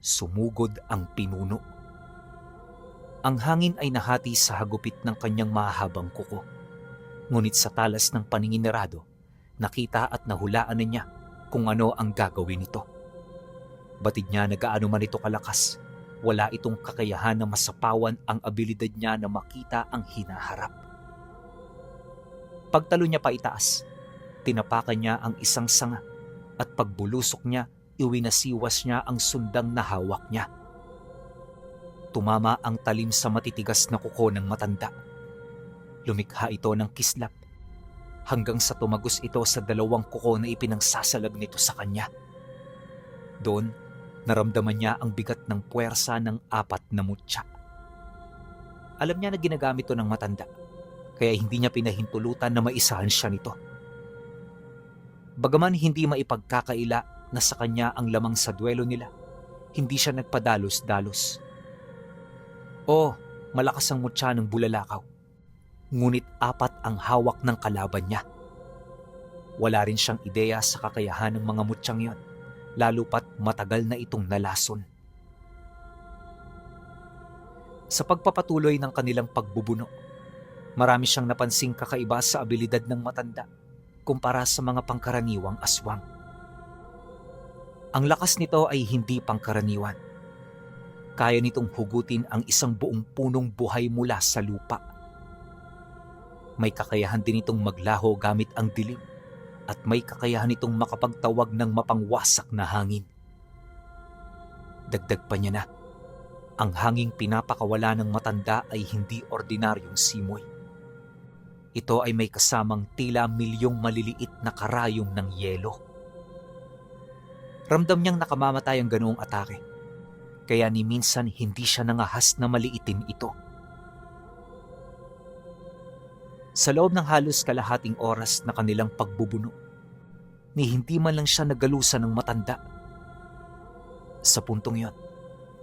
sumugod ang pinuno. Ang hangin ay nahati sa hagupit ng kanyang mahahabang kuko. Ngunit sa talas ng paningin ni Rado, nakita at nahulaan na niya kung ano ang gagawin nito. Batid niya na gaano man ito kalakas, wala itong kakayahan na masapawan ang abilidad niya na makita ang hinaharap. Pagtalo niya pa itaas, tinapakan niya ang isang sanga at pagbulusok niya, iwinasiwas niya ang sundang na hawak niya. Tumama ang talim sa matitigas na kuko ng matanda. Lumikha ito ng kislap hanggang sa tumagos ito sa 2 kuko na ipinangsasalab nito sa kanya. Doon, naramdaman niya ang bigat ng puwersa ng 4 na mutya. Alam niya na ginagamit ito ng matanda, kaya hindi niya pinahintulutan na maisahan siya nito. Bagaman hindi maipagkakaila na sa kanya ang lamang sa duelo nila, hindi siya nagpadalos-dalos. Malakas ang mutya ng bulalakaw, ngunit 4 ang hawak ng kalaban niya. Wala rin siyang ideya sa kakayahan ng mga mutyang yon, lalo pat matagal na itong nalason. Sa pagpapatuloy ng kanilang pagbubuno, marami siyang napansing kakaiba sa abilidad ng matanda kumpara sa mga pangkaraniwang aswang. Ang lakas nito ay hindi pangkaraniwan. Kaya nitong hugutin ang isang buong punong buhay mula sa lupa. May kakayahan din itong maglaho gamit ang dilim at may kakayahan itong makapagtawag ng mapangwasak na hangin. Dagdag pa niya na, ang hanging pinapakawala ng matanda ay hindi ordinaryong simoy. Ito ay may kasamang tila milyong maliliit na karayom ng yelo. Ramdam niyang nakamamatay ang ganoong atake, kaya ni minsan hindi siya nangahas na maliitin ito. Sa loob ng halos kalahating oras na kanilang pagbubuno, ni hindi man lang siya nagalusan ng matanda. Sa puntong yon,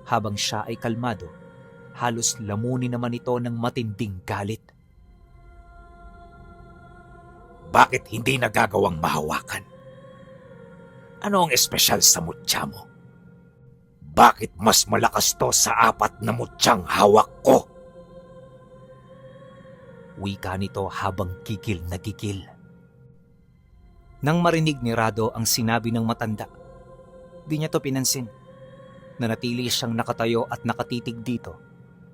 habang siya ay kalmado, halos lamunin naman ito ng matinding galit. Bakit hindi nagagawang mahawakan? Ano ang espesyal sa mutya mo? Bakit mas malakas to sa 4 na mutyang hawak ko? Wika nito habang gigil na gigil. Nang marinig ni Rado ang sinabi ng matanda, di niya to pinansin. Nanatili siyang nakatayo at nakatitig dito,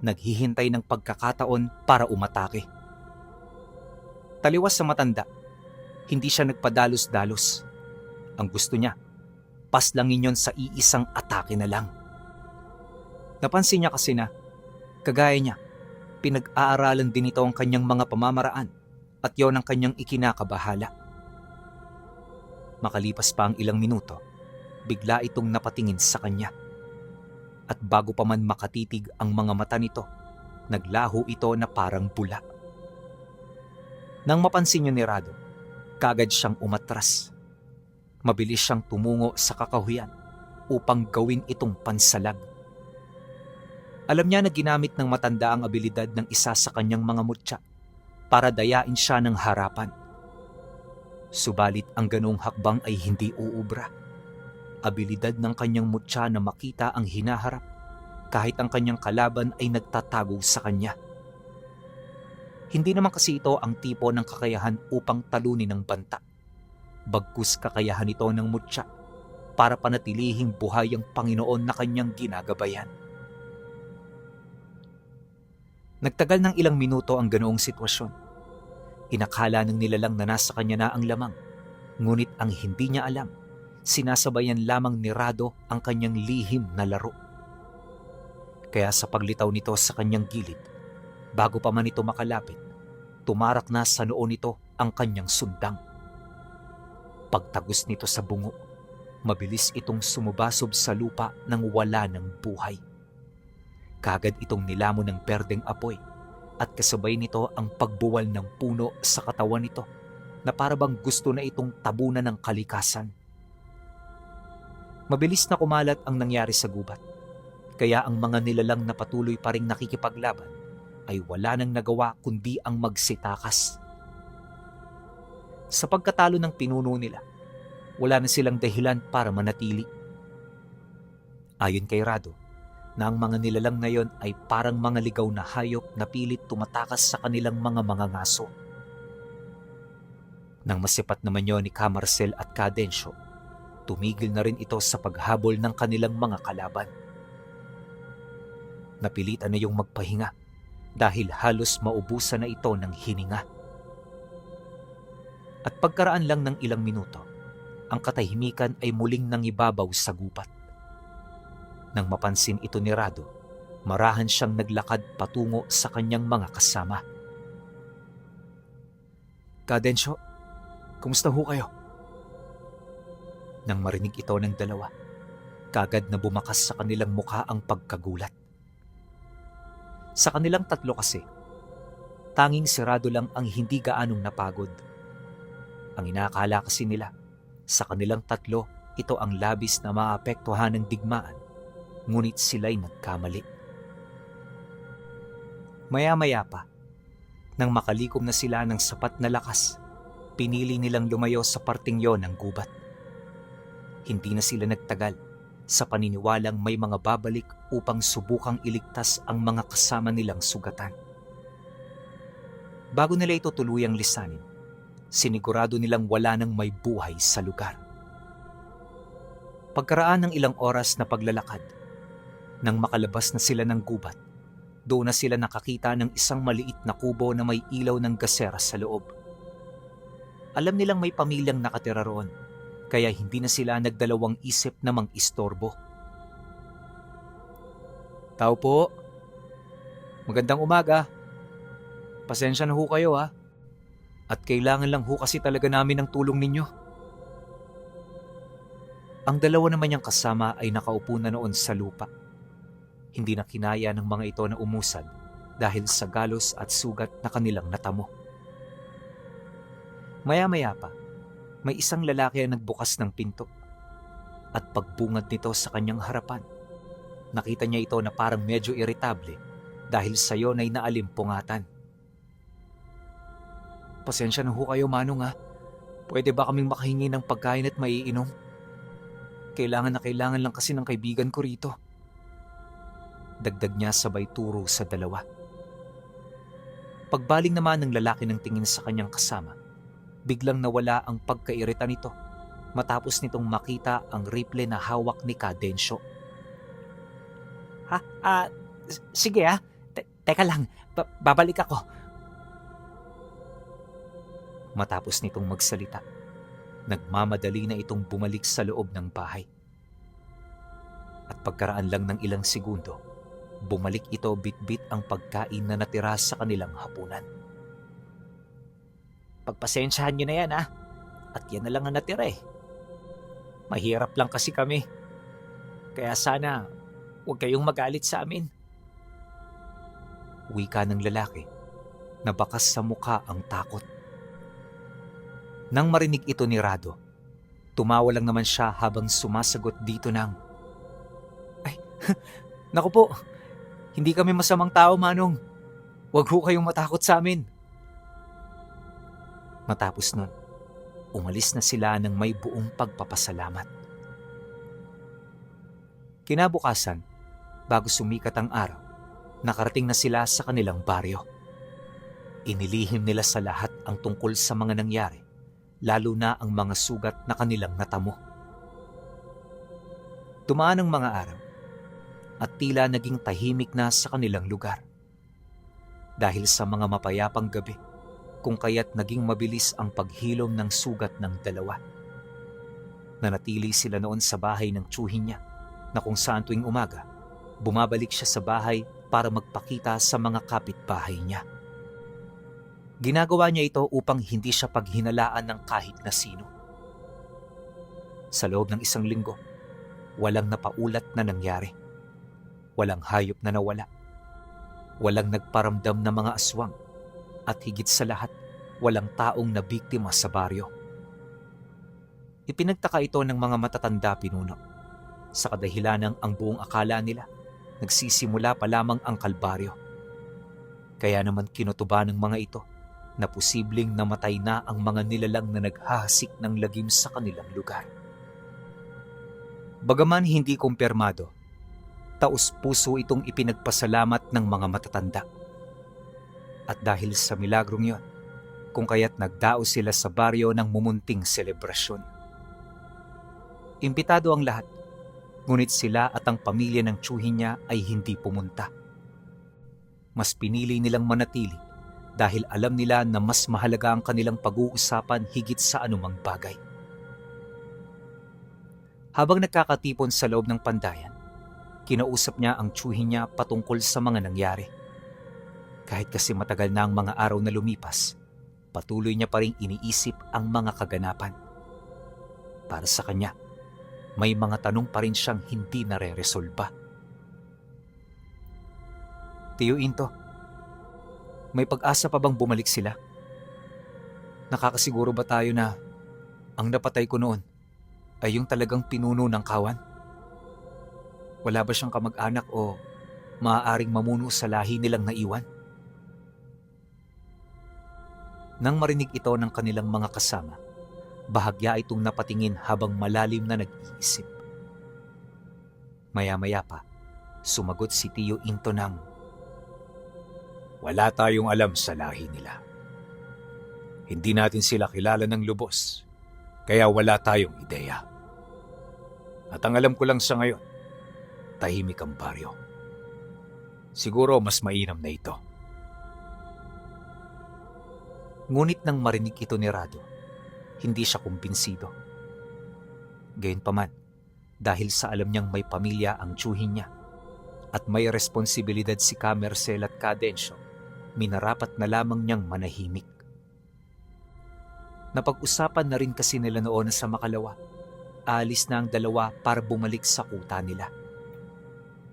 naghihintay ng pagkakataon para umatake. Taliwas sa matanda, hindi siya nagpadalos-dalos. Ang gusto niya, paslangin yon sa iisang atake na lang. Napansin niya kasi na, kagaya niya, pinag-aaralan din ito ang kanyang mga pamamaraan at yon ang kanyang ikinakabahala. Makalipas pa ang ilang minuto, bigla itong napatingin sa kanya. At bago pa man makatitig ang mga mata nito, naglaho ito na parang bula. Nang mapansin niya ni Rado, kaagad siyang umatras. Mabilis siyang tumungo sa kakahuyan upang gawin itong pansalag. Alam niya na ginamit ng matanda ang abilidad ng isa sa kanyang mga mutya para dayain siya ng harapan. Subalit ang ganong hakbang ay hindi uubra. Abilidad ng kanyang mutya na makita ang hinaharap kahit ang kanyang kalaban ay nagtatago sa kanya. Hindi naman kasi ito ang tipo ng kakayahan upang talunin ng banta. Bagkus kakayahan ito ng mutya para panatilihing buhay ang Panginoon na kanyang ginagabayan. Nagtagal ng ilang minuto ang ganoong sitwasyon. Inakala ng nilalang na nasa kanya na ang lamang, ngunit ang hindi niya alam, sinasabayan lamang ni Rado ang kanyang lihim na laro. Kaya sa paglitaw nito sa kanyang gilid, bago pa man ito makalapit, tumarak na sa noo nito ang kanyang sundang. Pagtagos nito sa bungo, Mabilis itong sumubasob sa lupa nang wala ng buhay. Kagad itong nilamon ng berdeng apoy at kasabay nito ang pagbuwal ng puno sa katawan nito na parabang gusto na itong tabunan ng kalikasan. Mabilis na kumalat ang nangyari sa gubat, kaya ang mga nilalang na patuloy pa ring nakikipaglaban ay wala nang nagawa kundi ang magsitakas. Sa pagkatalo ng pinuno nila, wala na silang dahilan para manatili. Ayon kay Rado, na ang mga nilalang na yon ay parang mga ligaw na hayop na pilit tumatakas sa kanilang mga ngaso. Nang masipat naman yon ni Camarcel at Cadencio, tumigil na rin ito sa paghabol ng kanilang mga kalaban. Napilitan na yung magpahinga dahil halos maubusan na ito ng hininga. At pagkaraan lang ng ilang minuto, ang katahimikan ay muling nangibabaw sa gubat. Nang mapansin ito ni Rado, marahan siyang naglakad patungo sa kanyang mga kasama. "Cadencio, kumusta ho kayo?" Nang marinig ito ng dalawa, kagad na bumakas sa kanilang mukha ang pagkagulat. Sa kanilang tatlo kasi, tanging si Rado lang ang hindi gaanong napagod. Ang inaakala kasi nila, sa kanilang tatlo, ito ang labis na maapektuhan ng digmaan, ngunit sila'y nagkamali. Maya-maya pa, nang makalikom na sila ng sapat na lakas, pinili nilang lumayo sa parting yon ng gubat. Hindi na sila nagtagal sa paniniwalang may mga babalik upang subukang iligtas ang mga kasama nilang sugatan. Bago nila ito tuluyang lisanin, sinigurado nilang wala nang may buhay sa lugar. Pagkaraan ng ilang oras na paglalakad, nang makalabas na sila ng gubat, doon na sila nakakita ng isang maliit na kubo na may ilaw ng gasera sa loob. Alam nilang may pamilyang nakatira roon, kaya hindi na sila nagdalawang isip na mang-istorbo. "Tao po, magandang umaga. Pasensya na ho kayo ha. At kailangan lang ho kasi talaga namin ng tulong ninyo." Ang dalawa naman niyang kasama ay nakaupo na noon sa lupa. Hindi na kinaya ng mga ito na umusad dahil sa galos at sugat na kanilang natamo. Maya-maya pa, may isang lalaki ang nagbukas ng pinto. At pagbungad nito sa kanyang harapan, nakita niya ito na parang medyo iritable dahil sa yon ay naalimpungatan. "Pasensya na ho kayo, Manong ha. Pwede ba kaming makahingi ng pagkain at maiinom? Kailangan na kailangan lang kasi ng kaibigan ko rito." Dagdag niya sabay turo sa dalawa. Pagbaling naman ng lalaki ng tingin sa kanyang kasama, biglang nawala ang pagkairita nito matapos nitong makita ang rifle na hawak ni Cadencio. Sige ha. Teka lang, babalik ako." Matapos nitong magsalita, nagmamadali na itong bumalik sa loob ng bahay. At pagkaraan lang ng ilang segundo, bumalik ito bitbit ang pagkain na natira sa kanilang hapunan. "Pagpasensyahan nyo na yan ha, at yan na lang ang natira eh. Mahirap lang kasi kami, kaya sana huwag kayong magalit sa amin." Wika ng lalaki, na bakas sa mukha ang takot. Nang marinig ito ni Rado, tumawa lang naman siya habang sumasagot dito ng, "Ay, naku po, hindi kami masamang tao, Manong. Huwag ho kayong matakot sa amin." Matapos nun, umalis na sila ng may buong pagpapasalamat. Kinabukasan, bago sumikat ang araw, nakarating na sila sa kanilang baryo. Inilihim nila sa lahat ang tungkol sa mga nangyari, lalo na ang mga sugat na kanilang natamo. Dumaan ang mga araw at tila naging tahimik na sa kanilang lugar. Dahil sa mga mapayapang gabi, kung kaya't naging mabilis ang paghilom ng sugat ng dalawa. Nanatili sila noon sa bahay ng tiyuhin niya, na kung saan tuwing umaga, bumabalik siya sa bahay para magpakita sa mga kapitbahay niya. Ginagawa niya ito upang hindi siya paghinalaan ng kahit na sino. Sa loob ng isang linggo, walang napaulat na nangyari. Walang hayop na nawala. Walang nagparamdam na mga aswang. At higit sa lahat, walang taong nabiktima sa baryo. Ipinagtaka ito ng mga matatanda pinuno. Sa kadahilanang ang buong akala nila, nagsisimula pa lamang ang kalbaryo. Kaya naman kinutuba ng mga ito na posibleng namatay na ang mga nilalang na naghahasik ng lagim sa kanilang lugar. Bagaman hindi kumpirmado, taos-puso itong ipinagpasalamat ng mga matatanda. At dahil sa milagrong yon, kung kaya't nagdao sila sa baryo ng mumunting selebrasyon. Imbitado ang lahat, ngunit sila at ang pamilya ng tiyuhin niya ay hindi pumunta. Mas pinili nilang manatili dahil alam nila na mas mahalaga ang kanilang pag-uusapan higit sa anumang bagay. Habang nagkakatipon sa loob ng pandayan, kinausap niya ang tiyuhin niya patungkol sa mga nangyari. Kahit kasi matagal na ang mga araw na lumipas, patuloy niya pa rin iniisip ang mga kaganapan. Para sa kanya, may mga tanong pa rin siyang hindi nare-resolba. Tiyo Into, may pag-asa pa bang bumalik sila? Nakakasiguro ba tayo na ang napatay ko noon ay yung talagang pinuno ng kawan? Wala ba siyang kamag-anak o maaaring mamuno sa lahi nilang naiwan? Nang marinig ito ng kanilang mga kasama, bahagya itong napatingin habang malalim na nag-iisip. Maya-maya pa, sumagot si Tiyo Into ng, Wala tayong alam sa lahi nila. Hindi natin sila kilala ng lubos, kaya wala tayong ideya. At ang alam ko lang sa ngayon, tahimik ang baryo. Siguro mas mainam na ito. Ngunit nang marinig ito ni Rado, hindi siya kumbinsido. Gayunpaman, dahil sa alam niyang may pamilya ang tiyuhin niya at may responsibilidad si Ka Mercel at Ka Densyo, minarapat na lamang niyang manahimik. Napag-usapan na rin kasi nila noon sa Makalawa. Aalis na ang dalawa para bumalik sa kuta nila.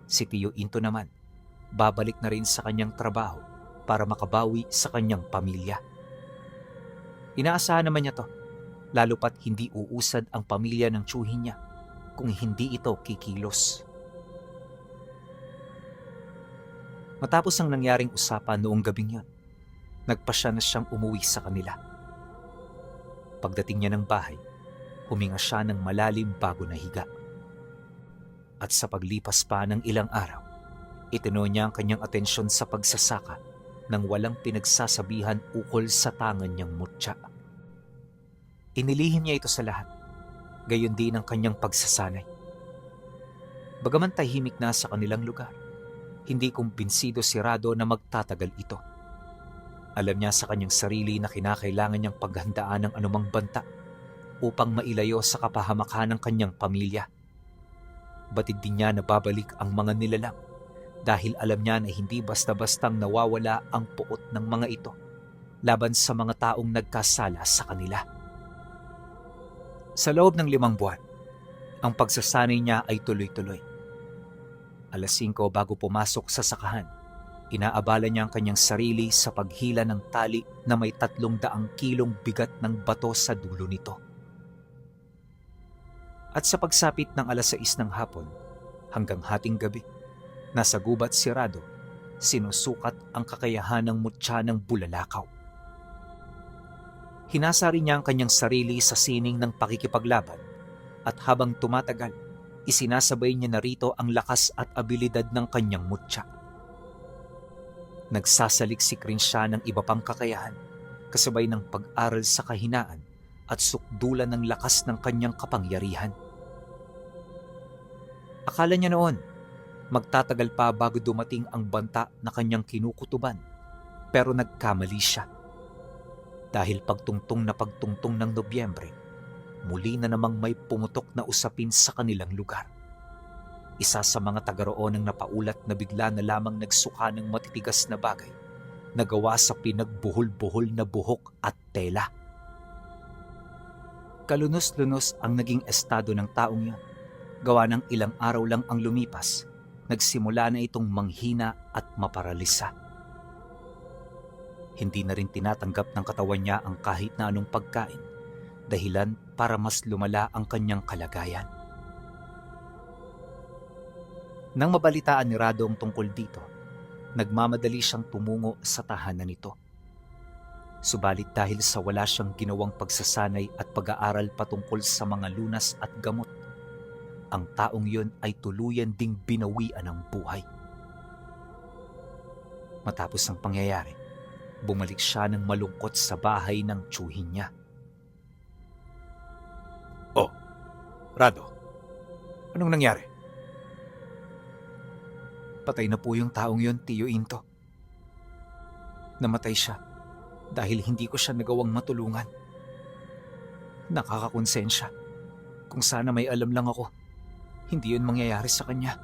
Si Tiyo Into naman, babalik na rin sa kanyang trabaho para makabawi sa kanyang pamilya. Inaasahan naman niya to, lalo pat hindi uusad ang pamilya ng tiyuhin niya kung hindi ito kikilos. Matapos ang nangyaring usapan noong gabing yon, nagpasya na siyang umuwi sa kanila. Pagdating niya ng bahay, huminga siya ng malalim bago nahiga. At sa paglipas pa ng ilang araw, itino niya ang kanyang atensyon sa pagsasaka nang walang pinagsasabihan ukol sa tangan niyang mutya. Inilihim niya ito sa lahat, gayon din ang kanyang pagsasanay. Bagaman tahimik na sa kanilang lugar, hindi kumbinsido si Rado na magtatagal ito. Alam niya sa kanyang sarili na kinakailangan niyang paghandaan ng anumang banta upang mailayo sa kapahamakan ng kanyang pamilya. Batid din niya na babalik ang mga nilalang dahil alam niya na hindi basta-bastang nawawala ang puot ng mga ito laban sa mga taong nagkasala sa kanila. Sa loob ng 5 buwan, ang pagsasanay niya ay tuloy-tuloy. 5:00 bago pumasok sa sakahan, inaabala niya ang kanyang sarili sa paghila ng tali na may 300 kilong bigat ng bato sa dulo nito. At sa pagsapit ng 6:00 ng hapon hanggang hating gabi, nasa gubat si Rado, sinusukat ang kakayahan ng mutya ng bulalakaw. Hinasari niya ang kanyang sarili sa sining ng pakikipaglaban at habang tumatagal, isinasabay niya na rito ang lakas at abilidad ng kanyang mutya. Nagsasaliksik rin siya ng iba pang kakayahan, kasabay ng pag-aral sa kahinaan at sukdulan ng lakas ng kanyang kapangyarihan. Akala niya noon, magtatagal pa bago dumating ang banta na kanyang kinukutuban, pero nagkamali siya. Dahil pagtungtong ng Nobyembre, muli na namang may pumutok na usapin sa kanilang lugar. Isa sa mga taga-roon ang napaulat na bigla na lamang nagsuka ng matitigas na bagay na gawa sa pinagbuhol-buhol na buhok at tela. Kalunos-lunos ang naging estado ng taong yon. Gawa ng ilang araw lang ang lumipas, nagsimula na itong manghina at maparalisa. Hindi na rin tinatanggap ng katawan niya ang kahit na anong pagkain, dahilan para mas lumala ang kanyang kalagayan. Nang mabalitaan ni Rado ang tungkol dito, nagmamadali siyang tumungo sa tahanan nito. Subalit dahil sa wala siyang ginawang pagsasanay at pag-aaral patungkol sa mga lunas at gamot, ang taong yun ay tuluyan ding binawian ng buhay. Matapos ang pangyayari, bumalik siya ng malungkot sa bahay ng tiyuhin niya. Oh, Rado, anong nangyari? Patay na po yung taong yun, Tiyo Into. Namatay siya dahil hindi ko siya nagawang matulungan. Nakakakonsensya. Kung sana may alam lang ako, hindi yun mangyayari sa kanya.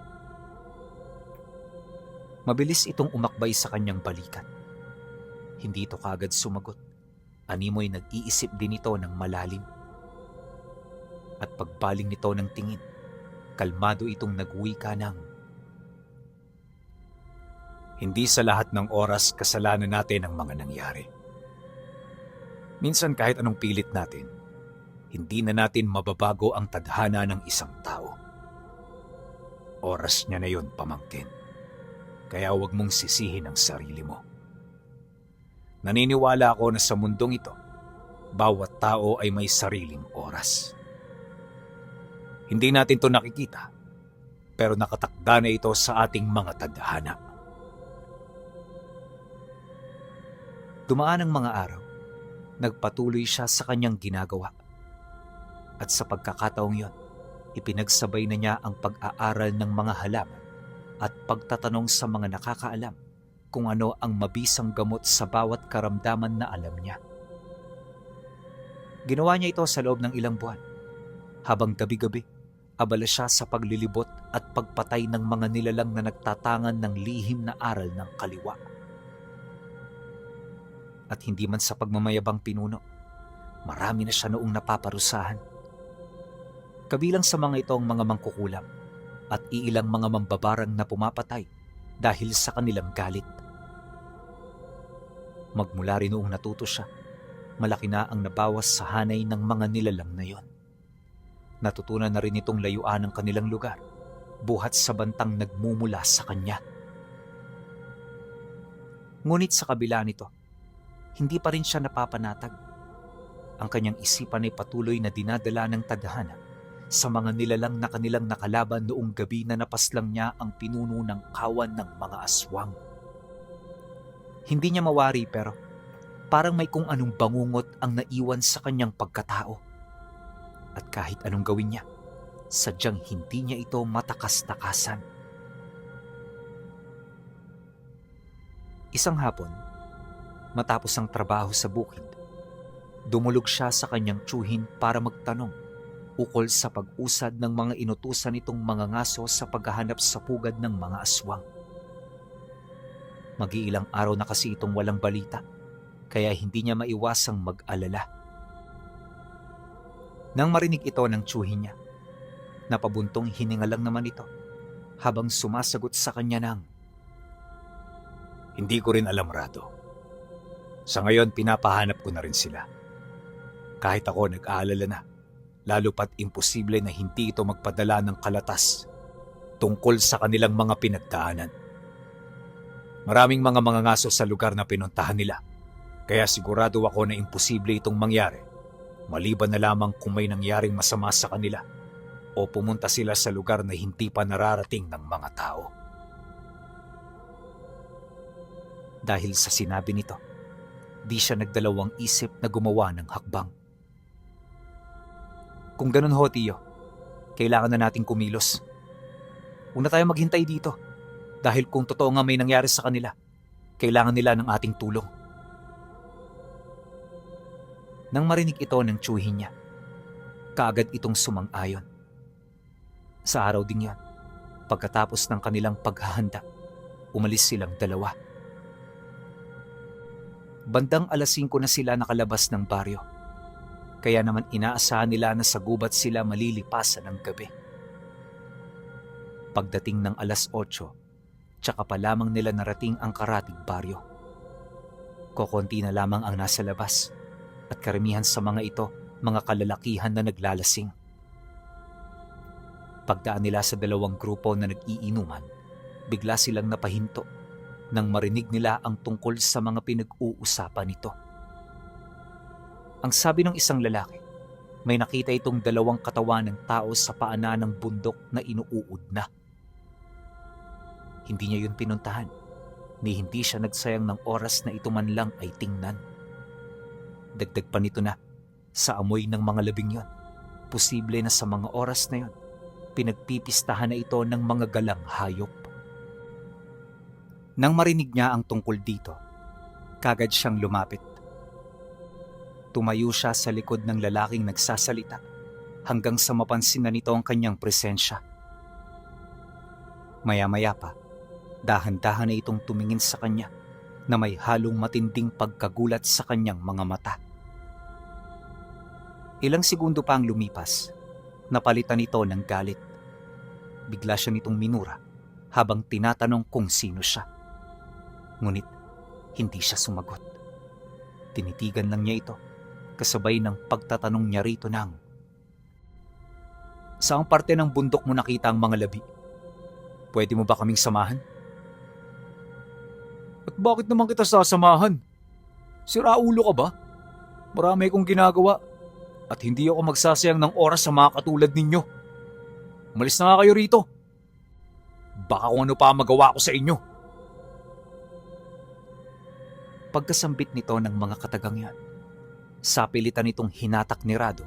Mabilis itong umakbay sa kanyang balikat. Hindi ito kaagad sumagot. Animoy nag-iisip din ito ng malalim. At pagbaling nito ng tingin, kalmado itong nagwika ng, Hindi sa lahat ng oras kasalanan natin ang mga nangyari. Minsan kahit anong pilit natin, hindi na natin mababago ang tadhana ng isang tao. Oras niya na yun, pamangkin. Kaya huwag mong sisihin ang sarili mo. Naniniwala ako na sa mundong ito, bawat tao ay may sariling oras. Hindi natin to nakikita, pero nakatakda na ito sa ating mga tadhana. Dumaan ang mga araw, nagpatuloy siya sa kanyang ginagawa. At sa pagkakataong yon, ipinagsabay na niya ang pag-aaral ng mga halaman at pagtatanong sa mga nakakaalam kung ano ang mabisang gamot sa bawat karamdaman na alam niya. Ginawa niya ito sa loob ng ilang buwan. Habang gabi-gabi, abala siya sa paglilibot at pagpatay ng mga nilalang na nagtatangan ng lihim na aral ng kaliwa. At hindi man sa pagmamayabang pinuno, marami na siya noong napaparusahan. Kabilang sa mga ito ang mga mangkukulam at iilang mga mambabarang na pumapatay dahil sa kanilang galit. Magmula rin noong natuto siya, malaki na ang nabawas sa hanay ng mga nilalang na yon. Natutunan na rin itong layuan ang kanilang lugar, buhat sa bantang nagmumula sa kanya. Ngunit sa kabila nito, hindi pa rin siya napapanatag. Ang kanyang isipan ay patuloy na dinadala ng tadhana sa mga nilalang na kanilang nakalaban noong gabi na napaslang niya ang pinuno ng kawan ng mga aswang. Hindi niya mawari pero parang may kung anong bangungot ang naiwan sa kanyang pagkatao. At kahit anong gawin niya, sadyang hindi niya ito matakas-takasan. Isang hapon, matapos ang trabaho sa bukid, dumulog siya sa kanyang tiyuhin para magtanong ukol sa pag-usad ng mga inutusan nitong mga ngaso sa paghahanap sa pugad ng mga aswang. Mag-iilang araw na kasi itong walang balita, kaya hindi niya maiwasang mag-alala. Nang marinig ito ng tiyuhin niya, napabuntong hininga lang naman ito habang sumasagot sa kanya ng, Hindi ko rin alam, Rado. Sa ngayon, pinapahanap ko na rin sila. Kahit ako nag-aalala na, lalo pat imposible na hindi ito magpadala ng kalatas tungkol sa kanilang mga pinagdaanan. Maraming mga ngaso sa lugar na pinuntahan nila, kaya sigurado ako na imposible itong mangyari, maliban na lamang kung may nangyaring masama sa kanila o pumunta sila sa lugar na hindi pa nararating ng mga tao. Dahil sa sinabi nito, di siya nagdalawang isip na gumawa ng hakbang. Kung ganun ho, Tiyo, kailangan na nating kumilos. Una tayo maghintay dito dahil kung totoo nga may nangyari sa kanila, kailangan nila ng ating tulong. Nang marinig ito ng tiyuhin niya, kaagad itong sumang-ayon. Sa araw ding yan, pagkatapos ng kanilang paghahanda, umalis silang dalawa. Bandang 5:00 na sila nakalabas ng baryo. Kaya naman inaasahan nila na sa gubat sila malilipasan ng gabi. Pagdating ng 8:00, tsaka pa lamang nila narating ang karatig baryo. Kokonti na lamang ang nasa labas at karamihan sa mga ito, mga kalalakihan na naglalasing. Pagdaan nila sa 2 grupo na nag-iinuman, bigla silang napahinto nang marinig nila ang tungkol sa mga pinag-uusapan nito. Ang sabi ng isang lalaki, may nakita itong 2 katawan ng tao sa paanan ng bundok na inuuod na. Hindi niya yun pinuntahan, ni hindi siya nagsayang ng oras na ito man lang ay tingnan. Dagdag pa nito na, sa amoy ng mga labing yon, posible na sa mga oras na yon, pinagpipistahan na ito ng mga galang hayop. Nang marinig niya ang tungkol dito, kagad siyang lumapit. Tumayo siya sa likod ng lalaking nagsasalita hanggang sa mapansin na nito ang kanyang presensya. Maya-maya pa, dahan-dahan na itong tumingin sa kanya na may halong matinding pagkagulat sa kanyang mga mata. Ilang segundo pa ang lumipas, napalitan ito ng galit. Bigla siya nitong minura habang tinatanong kung sino siya. Ngunit hindi siya sumagot. Tinitigan lang niya ito kasabay ng pagtatanong niya rito ng, "Saang parte ng bundok mo nakita ang mga labi? Pwede mo ba kaming samahan?" "At bakit naman kita sasamahan? Siraulo ka ba? Marami akong ginagawa at hindi ako magsasayang ng oras sa mga katulad ninyo. Umalis na nga kayo rito. Baka kung ano pa magawa ko sa inyo." Pagkasambit nito ng mga katagang yan, sapilitan itong hinatak ni Rado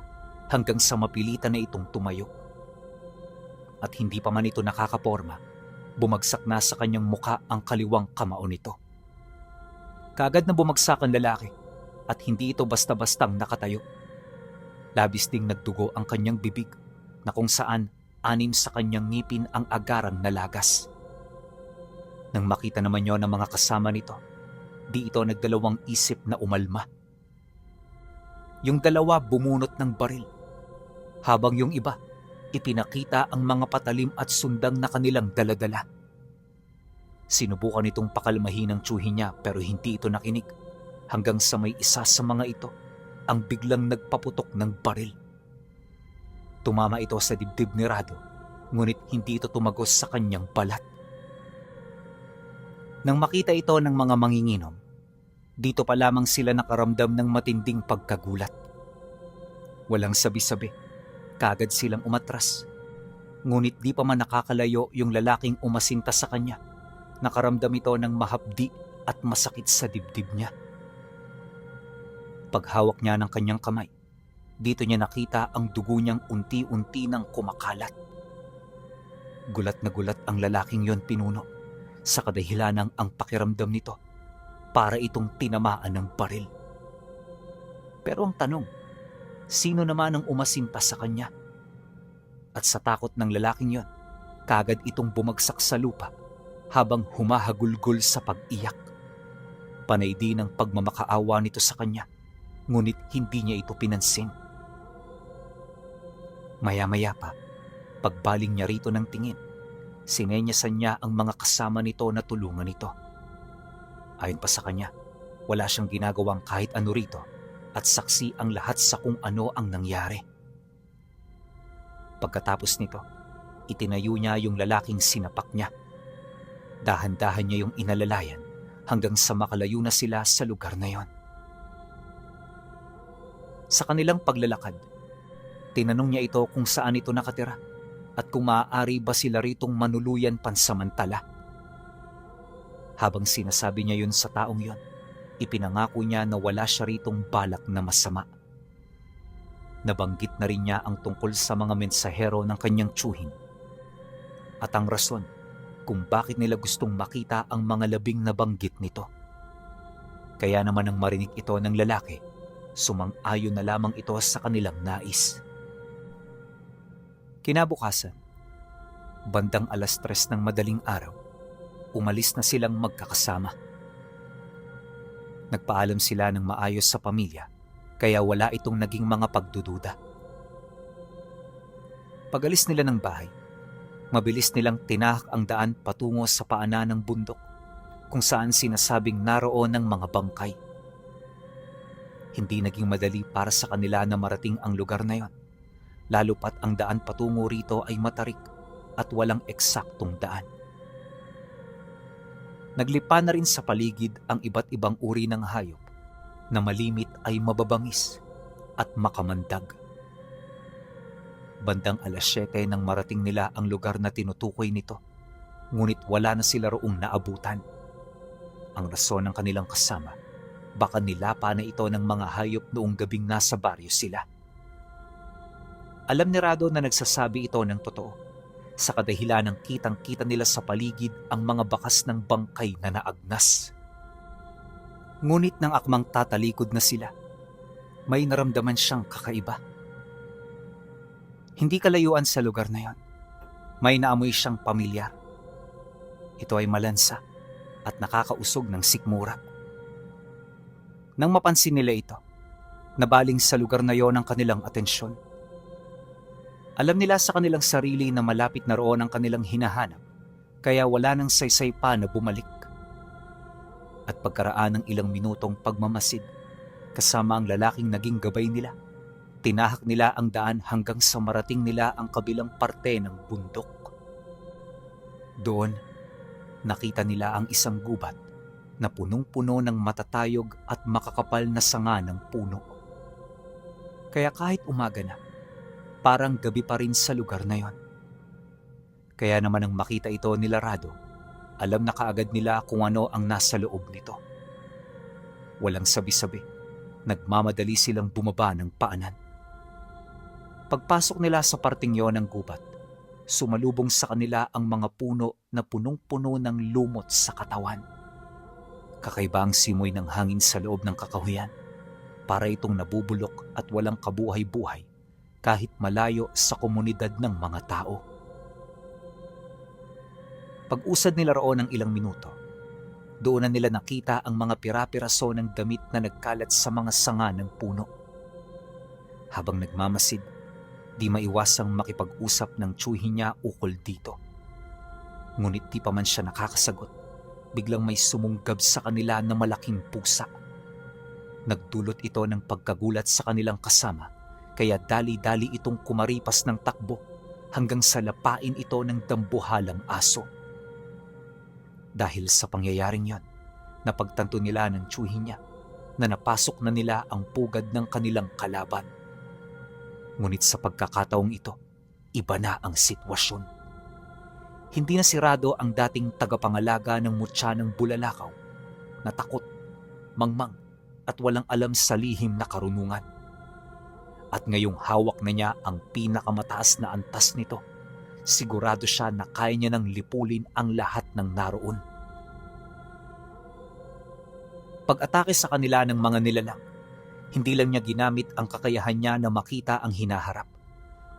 hanggang sa mapilitan na itong tumayo. At hindi pa man ito nakakaporma, bumagsak na sa kanyang muka ang kaliwang kamao nito. Kaagad na bumagsak ang lalaki at hindi ito basta-bastang nakatayo. Labis ding nagdugo ang kanyang bibig na kung saan 6 sa kanyang ngipin ang agarang nalagas. Nang makita naman yon ng mga kasama nito, di ito nagdalawang isip na umalma. Yung 2 bumunot ng baril, habang yung iba ipinakita ang mga patalim at sundang na kanilang daladala. Sinubukan itong pakalmahin ng tsuhin niya pero hindi ito nakinig hanggang sa may isa sa mga ito ang biglang nagpaputok ng baril. Tumama ito sa dibdib ni Rado, ngunit hindi ito tumagos sa kanyang balat. Nang makita ito ng mga manginginom, dito pa lamang sila nakaramdam ng matinding pagkagulat. Walang sabi-sabi, kagad silang umatras. Ngunit di pa man nakakalayo yung lalaking umasinta sa kanya. Nakaramdam ito ng mahapdi at masakit sa dibdib niya. Paghawak niya ng kanyang kamay, dito niya nakita ang dugo niyang unti-unti nang kumakalat. Gulat na gulat ang lalaking yon pinuno sa kadahilanang ang pakiramdam nito para itong tinamaan ng baril. Pero ang tanong, sino naman ang umasinta sa kanya? At sa takot ng lalaking yon, kagad itong bumagsak sa lupa habang humahagulgol sa pag-iyak. Panay din ang pagmamakaawa nito sa kanya, ngunit hindi niya ito pinansin. Maya-maya pa, pagbaling niya rito ng tingin, sinenyasan niya ang mga kasama nito na tulungan ito. Ayon pa sa kanya, wala siyang ginagawang kahit ano rito at saksi ang lahat sa kung ano ang nangyari. Pagkatapos nito, itinayo niya yung lalaking sinapak niya. Dahan-dahan niya yung inalalayan hanggang sa makalayo na sila sa lugar na yon. Sa kanilang paglalakad, tinanong niya ito kung saan ito nakatira at kung maaari ba sila ritong manuluyan pansamantala. Habang sinasabi niya yun sa taong yon, ipinangako niya na wala siya ritong balak na masama. Nabanggit na rin niya ang tungkol sa mga mensahero ng kanyang tsuhin at ang rason kung bakit nila gustong makita ang mga labing nabanggit nito. Kaya naman nang marinig ito ng lalaki, sumang-ayon na lamang ito sa kanilang nais. Kinabukasan, bandang 3:00 ng madaling araw, umalis na silang magkakasama. Nagpaalam sila ng maayos sa pamilya kaya wala itong naging mga pagdududa. Pag-alis nila ng bahay, mabilis nilang tinahak ang daan patungo sa paanan ng bundok kung saan sinasabing naroon ng mga bangkay. Hindi naging madali para sa kanila na marating ang lugar na yon, lalo pat ang daan patungo rito ay matarik at walang eksaktong daan. Naglipa na rin sa paligid ang iba't ibang uri ng hayop na malimit ay mababangis at makamandag. Bandang 7:00 nang marating nila ang lugar na tinutukoy nito, ngunit wala na sila roong naabutan. Ang rason ng kanilang kasama, baka nilapa na ito ng mga hayop noong gabing nasa baryo sila. Alam ni Rado na nagsasabi ito ng totoo, sa kadahilan ng kitang-kita nila sa paligid ang mga bakas ng bangkay na naagnas. Ngunit nang akmang tatalikod na sila, may naramdaman siyang kakaiba. Hindi kalayuan sa lugar na yon, may naamoy siyang pamilyar. Ito ay malansa at nakakausog ng sikmura. Nang mapansin nila ito, nabaling sa lugar na yon ang kanilang atensyon. Alam nila sa kanilang sarili na malapit na roon ang kanilang hinahanap, kaya wala nang saysay pa na bumalik. At pagkaraan ng ilang minutong pagmamasid, kasama ang lalaking naging gabay nila, tinahak nila ang daan hanggang sa marating nila ang kabilang parte ng bundok. Doon, nakita nila ang isang gubat na punong-puno ng matatayog at makakapal na sanga ng puno. Kaya kahit umaga na, parang gabi pa rin sa lugar na yon. Kaya naman nang makita ito nila Rado, alam na kaagad nila kung ano ang nasa loob nito. Walang sabi-sabi, nagmamadali silang bumaba ng paanan. Pagpasok nila sa parting yon ng gubat, sumalubong sa kanila ang mga puno na punong-puno ng lumot sa katawan. Kakaiba ang simoy ng hangin sa loob ng kakahuyan, para itong nabubulok at walang kabuhay-buhay kahit malayo sa komunidad ng mga tao. Pag-usad nila roon ng ilang minuto, doon na nila nakita ang mga pira-piraso ng damit na nagkalat sa mga sanga ng puno. Habang nagmamasid, di maiwasang makipag-usap ng tsuhi niya ukol dito. Ngunit di pa man siya nakakasagot, biglang may sumunggab sa kanila na malaking pusa. Nagdulot ito ng pagkagulat sa kanilang kasama, kaya dali-dali itong kumaripas ng takbo hanggang sa lapain ito ng dambuhalang aso. Dahil sa pangyayaring yon, napagtanto nila ng tsuhi niya na napasok na nila ang pugad ng kanilang kalaban. Ngunit sa pagkakataong ito, iba na ang sitwasyon. Hindi na si Rado ang dating tagapangalaga ng mutya ng bulalakaw na takot, mangmang at walang alam sa lihim na karunungan. At ngayong hawak na niya ang pinakamataas na antas nito, sigurado siya na kaya niya nang lipulin ang lahat ng naroon. Pag-atake sa kanila ng mga nilalang, hindi lang niya ginamit ang kakayahan niya na makita ang hinaharap,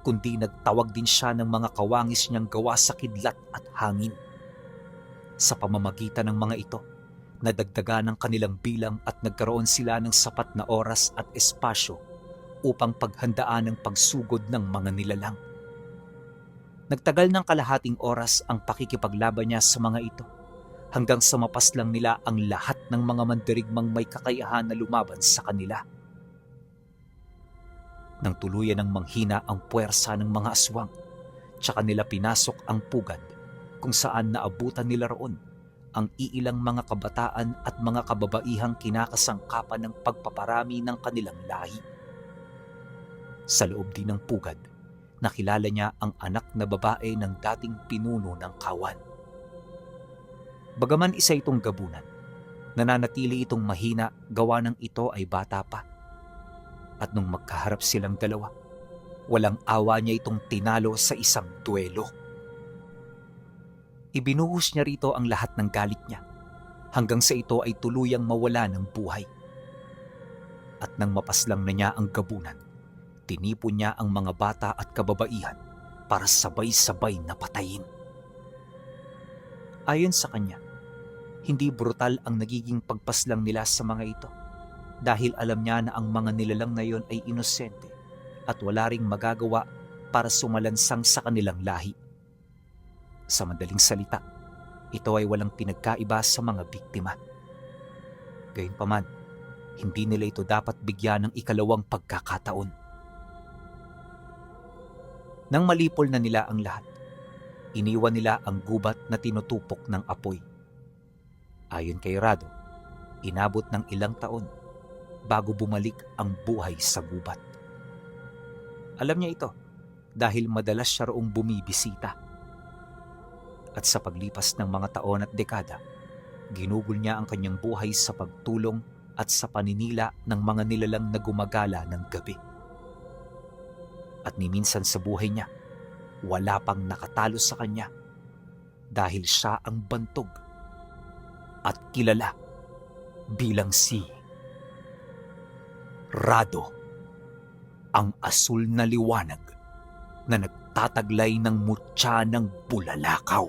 kundi nagtawag din siya ng mga kawangis niyang gawa sa kidlat at hangin. Sa pamamagitan ng mga ito, nadagdagan ang kanilang bilang at nagkaroon sila ng sapat na oras at espasyo upang paghandaan ang pagsugod ng mga nilalang. Nagtagal ng kalahating oras ang pakikipaglaban niya sa mga ito, hanggang sa mapaslang nila ang lahat ng mga mandirigmang may kakayahan na lumaban sa kanila. Nang tuluyan ng manghina ang puwersa ng mga aswang, tsaka nila pinasok ang pugad kung saan naabutan nila roon ang iilang mga kabataan at mga kababaihang kinakasangkapan ng pagpaparami ng kanilang lahi. Sa loob din ng pugad, nakilala niya ang anak na babae ng dating pinuno ng kawan. Bagaman isa itong gabunan, nananatili itong mahina gawa ng ito ay bata pa. At nung magkaharap silang dalawa, walang awa niya itong tinalo sa isang duelo. Ibinuhos niya rito ang lahat ng galit niya, hanggang sa ito ay tuluyang mawala ng buhay. At nang mapaslang na niya ang gabunan, tinipon niya ang mga bata at kababaihan para sabay-sabay na patayin. Ayon sa kanya, hindi brutal ang nagiging pagpaslang nila sa mga ito, dahil alam niya na ang mga nilalang na yon ay inosente at wala ring magagawa para sumalansang sa kanilang lahi. Sa madaling salita, ito ay walang pinagkaiba sa mga biktima. Gayunpaman, hindi nila ito dapat bigyan ng ikalawang pagkakataon. Nang malipol na nila ang lahat, iniwan nila ang gubat na tinutupok ng apoy. Ayon kay Rado, inabot ng ilang taon bago bumalik ang buhay sa gubat. Alam niya ito dahil madalas siya roong bumibisita. At sa paglipas ng mga taon at dekada, ginugol niya ang kanyang buhay sa pagtulong at sa paninila ng mga nilalang na gumagala ng gabi. At ni minsan sa buhay niya, wala pang nakatalo sa kanya dahil siya ang bantog at kilala bilang si Rado, ang asul na liwanag na nagtataglay ng mutya ng bulalakaw.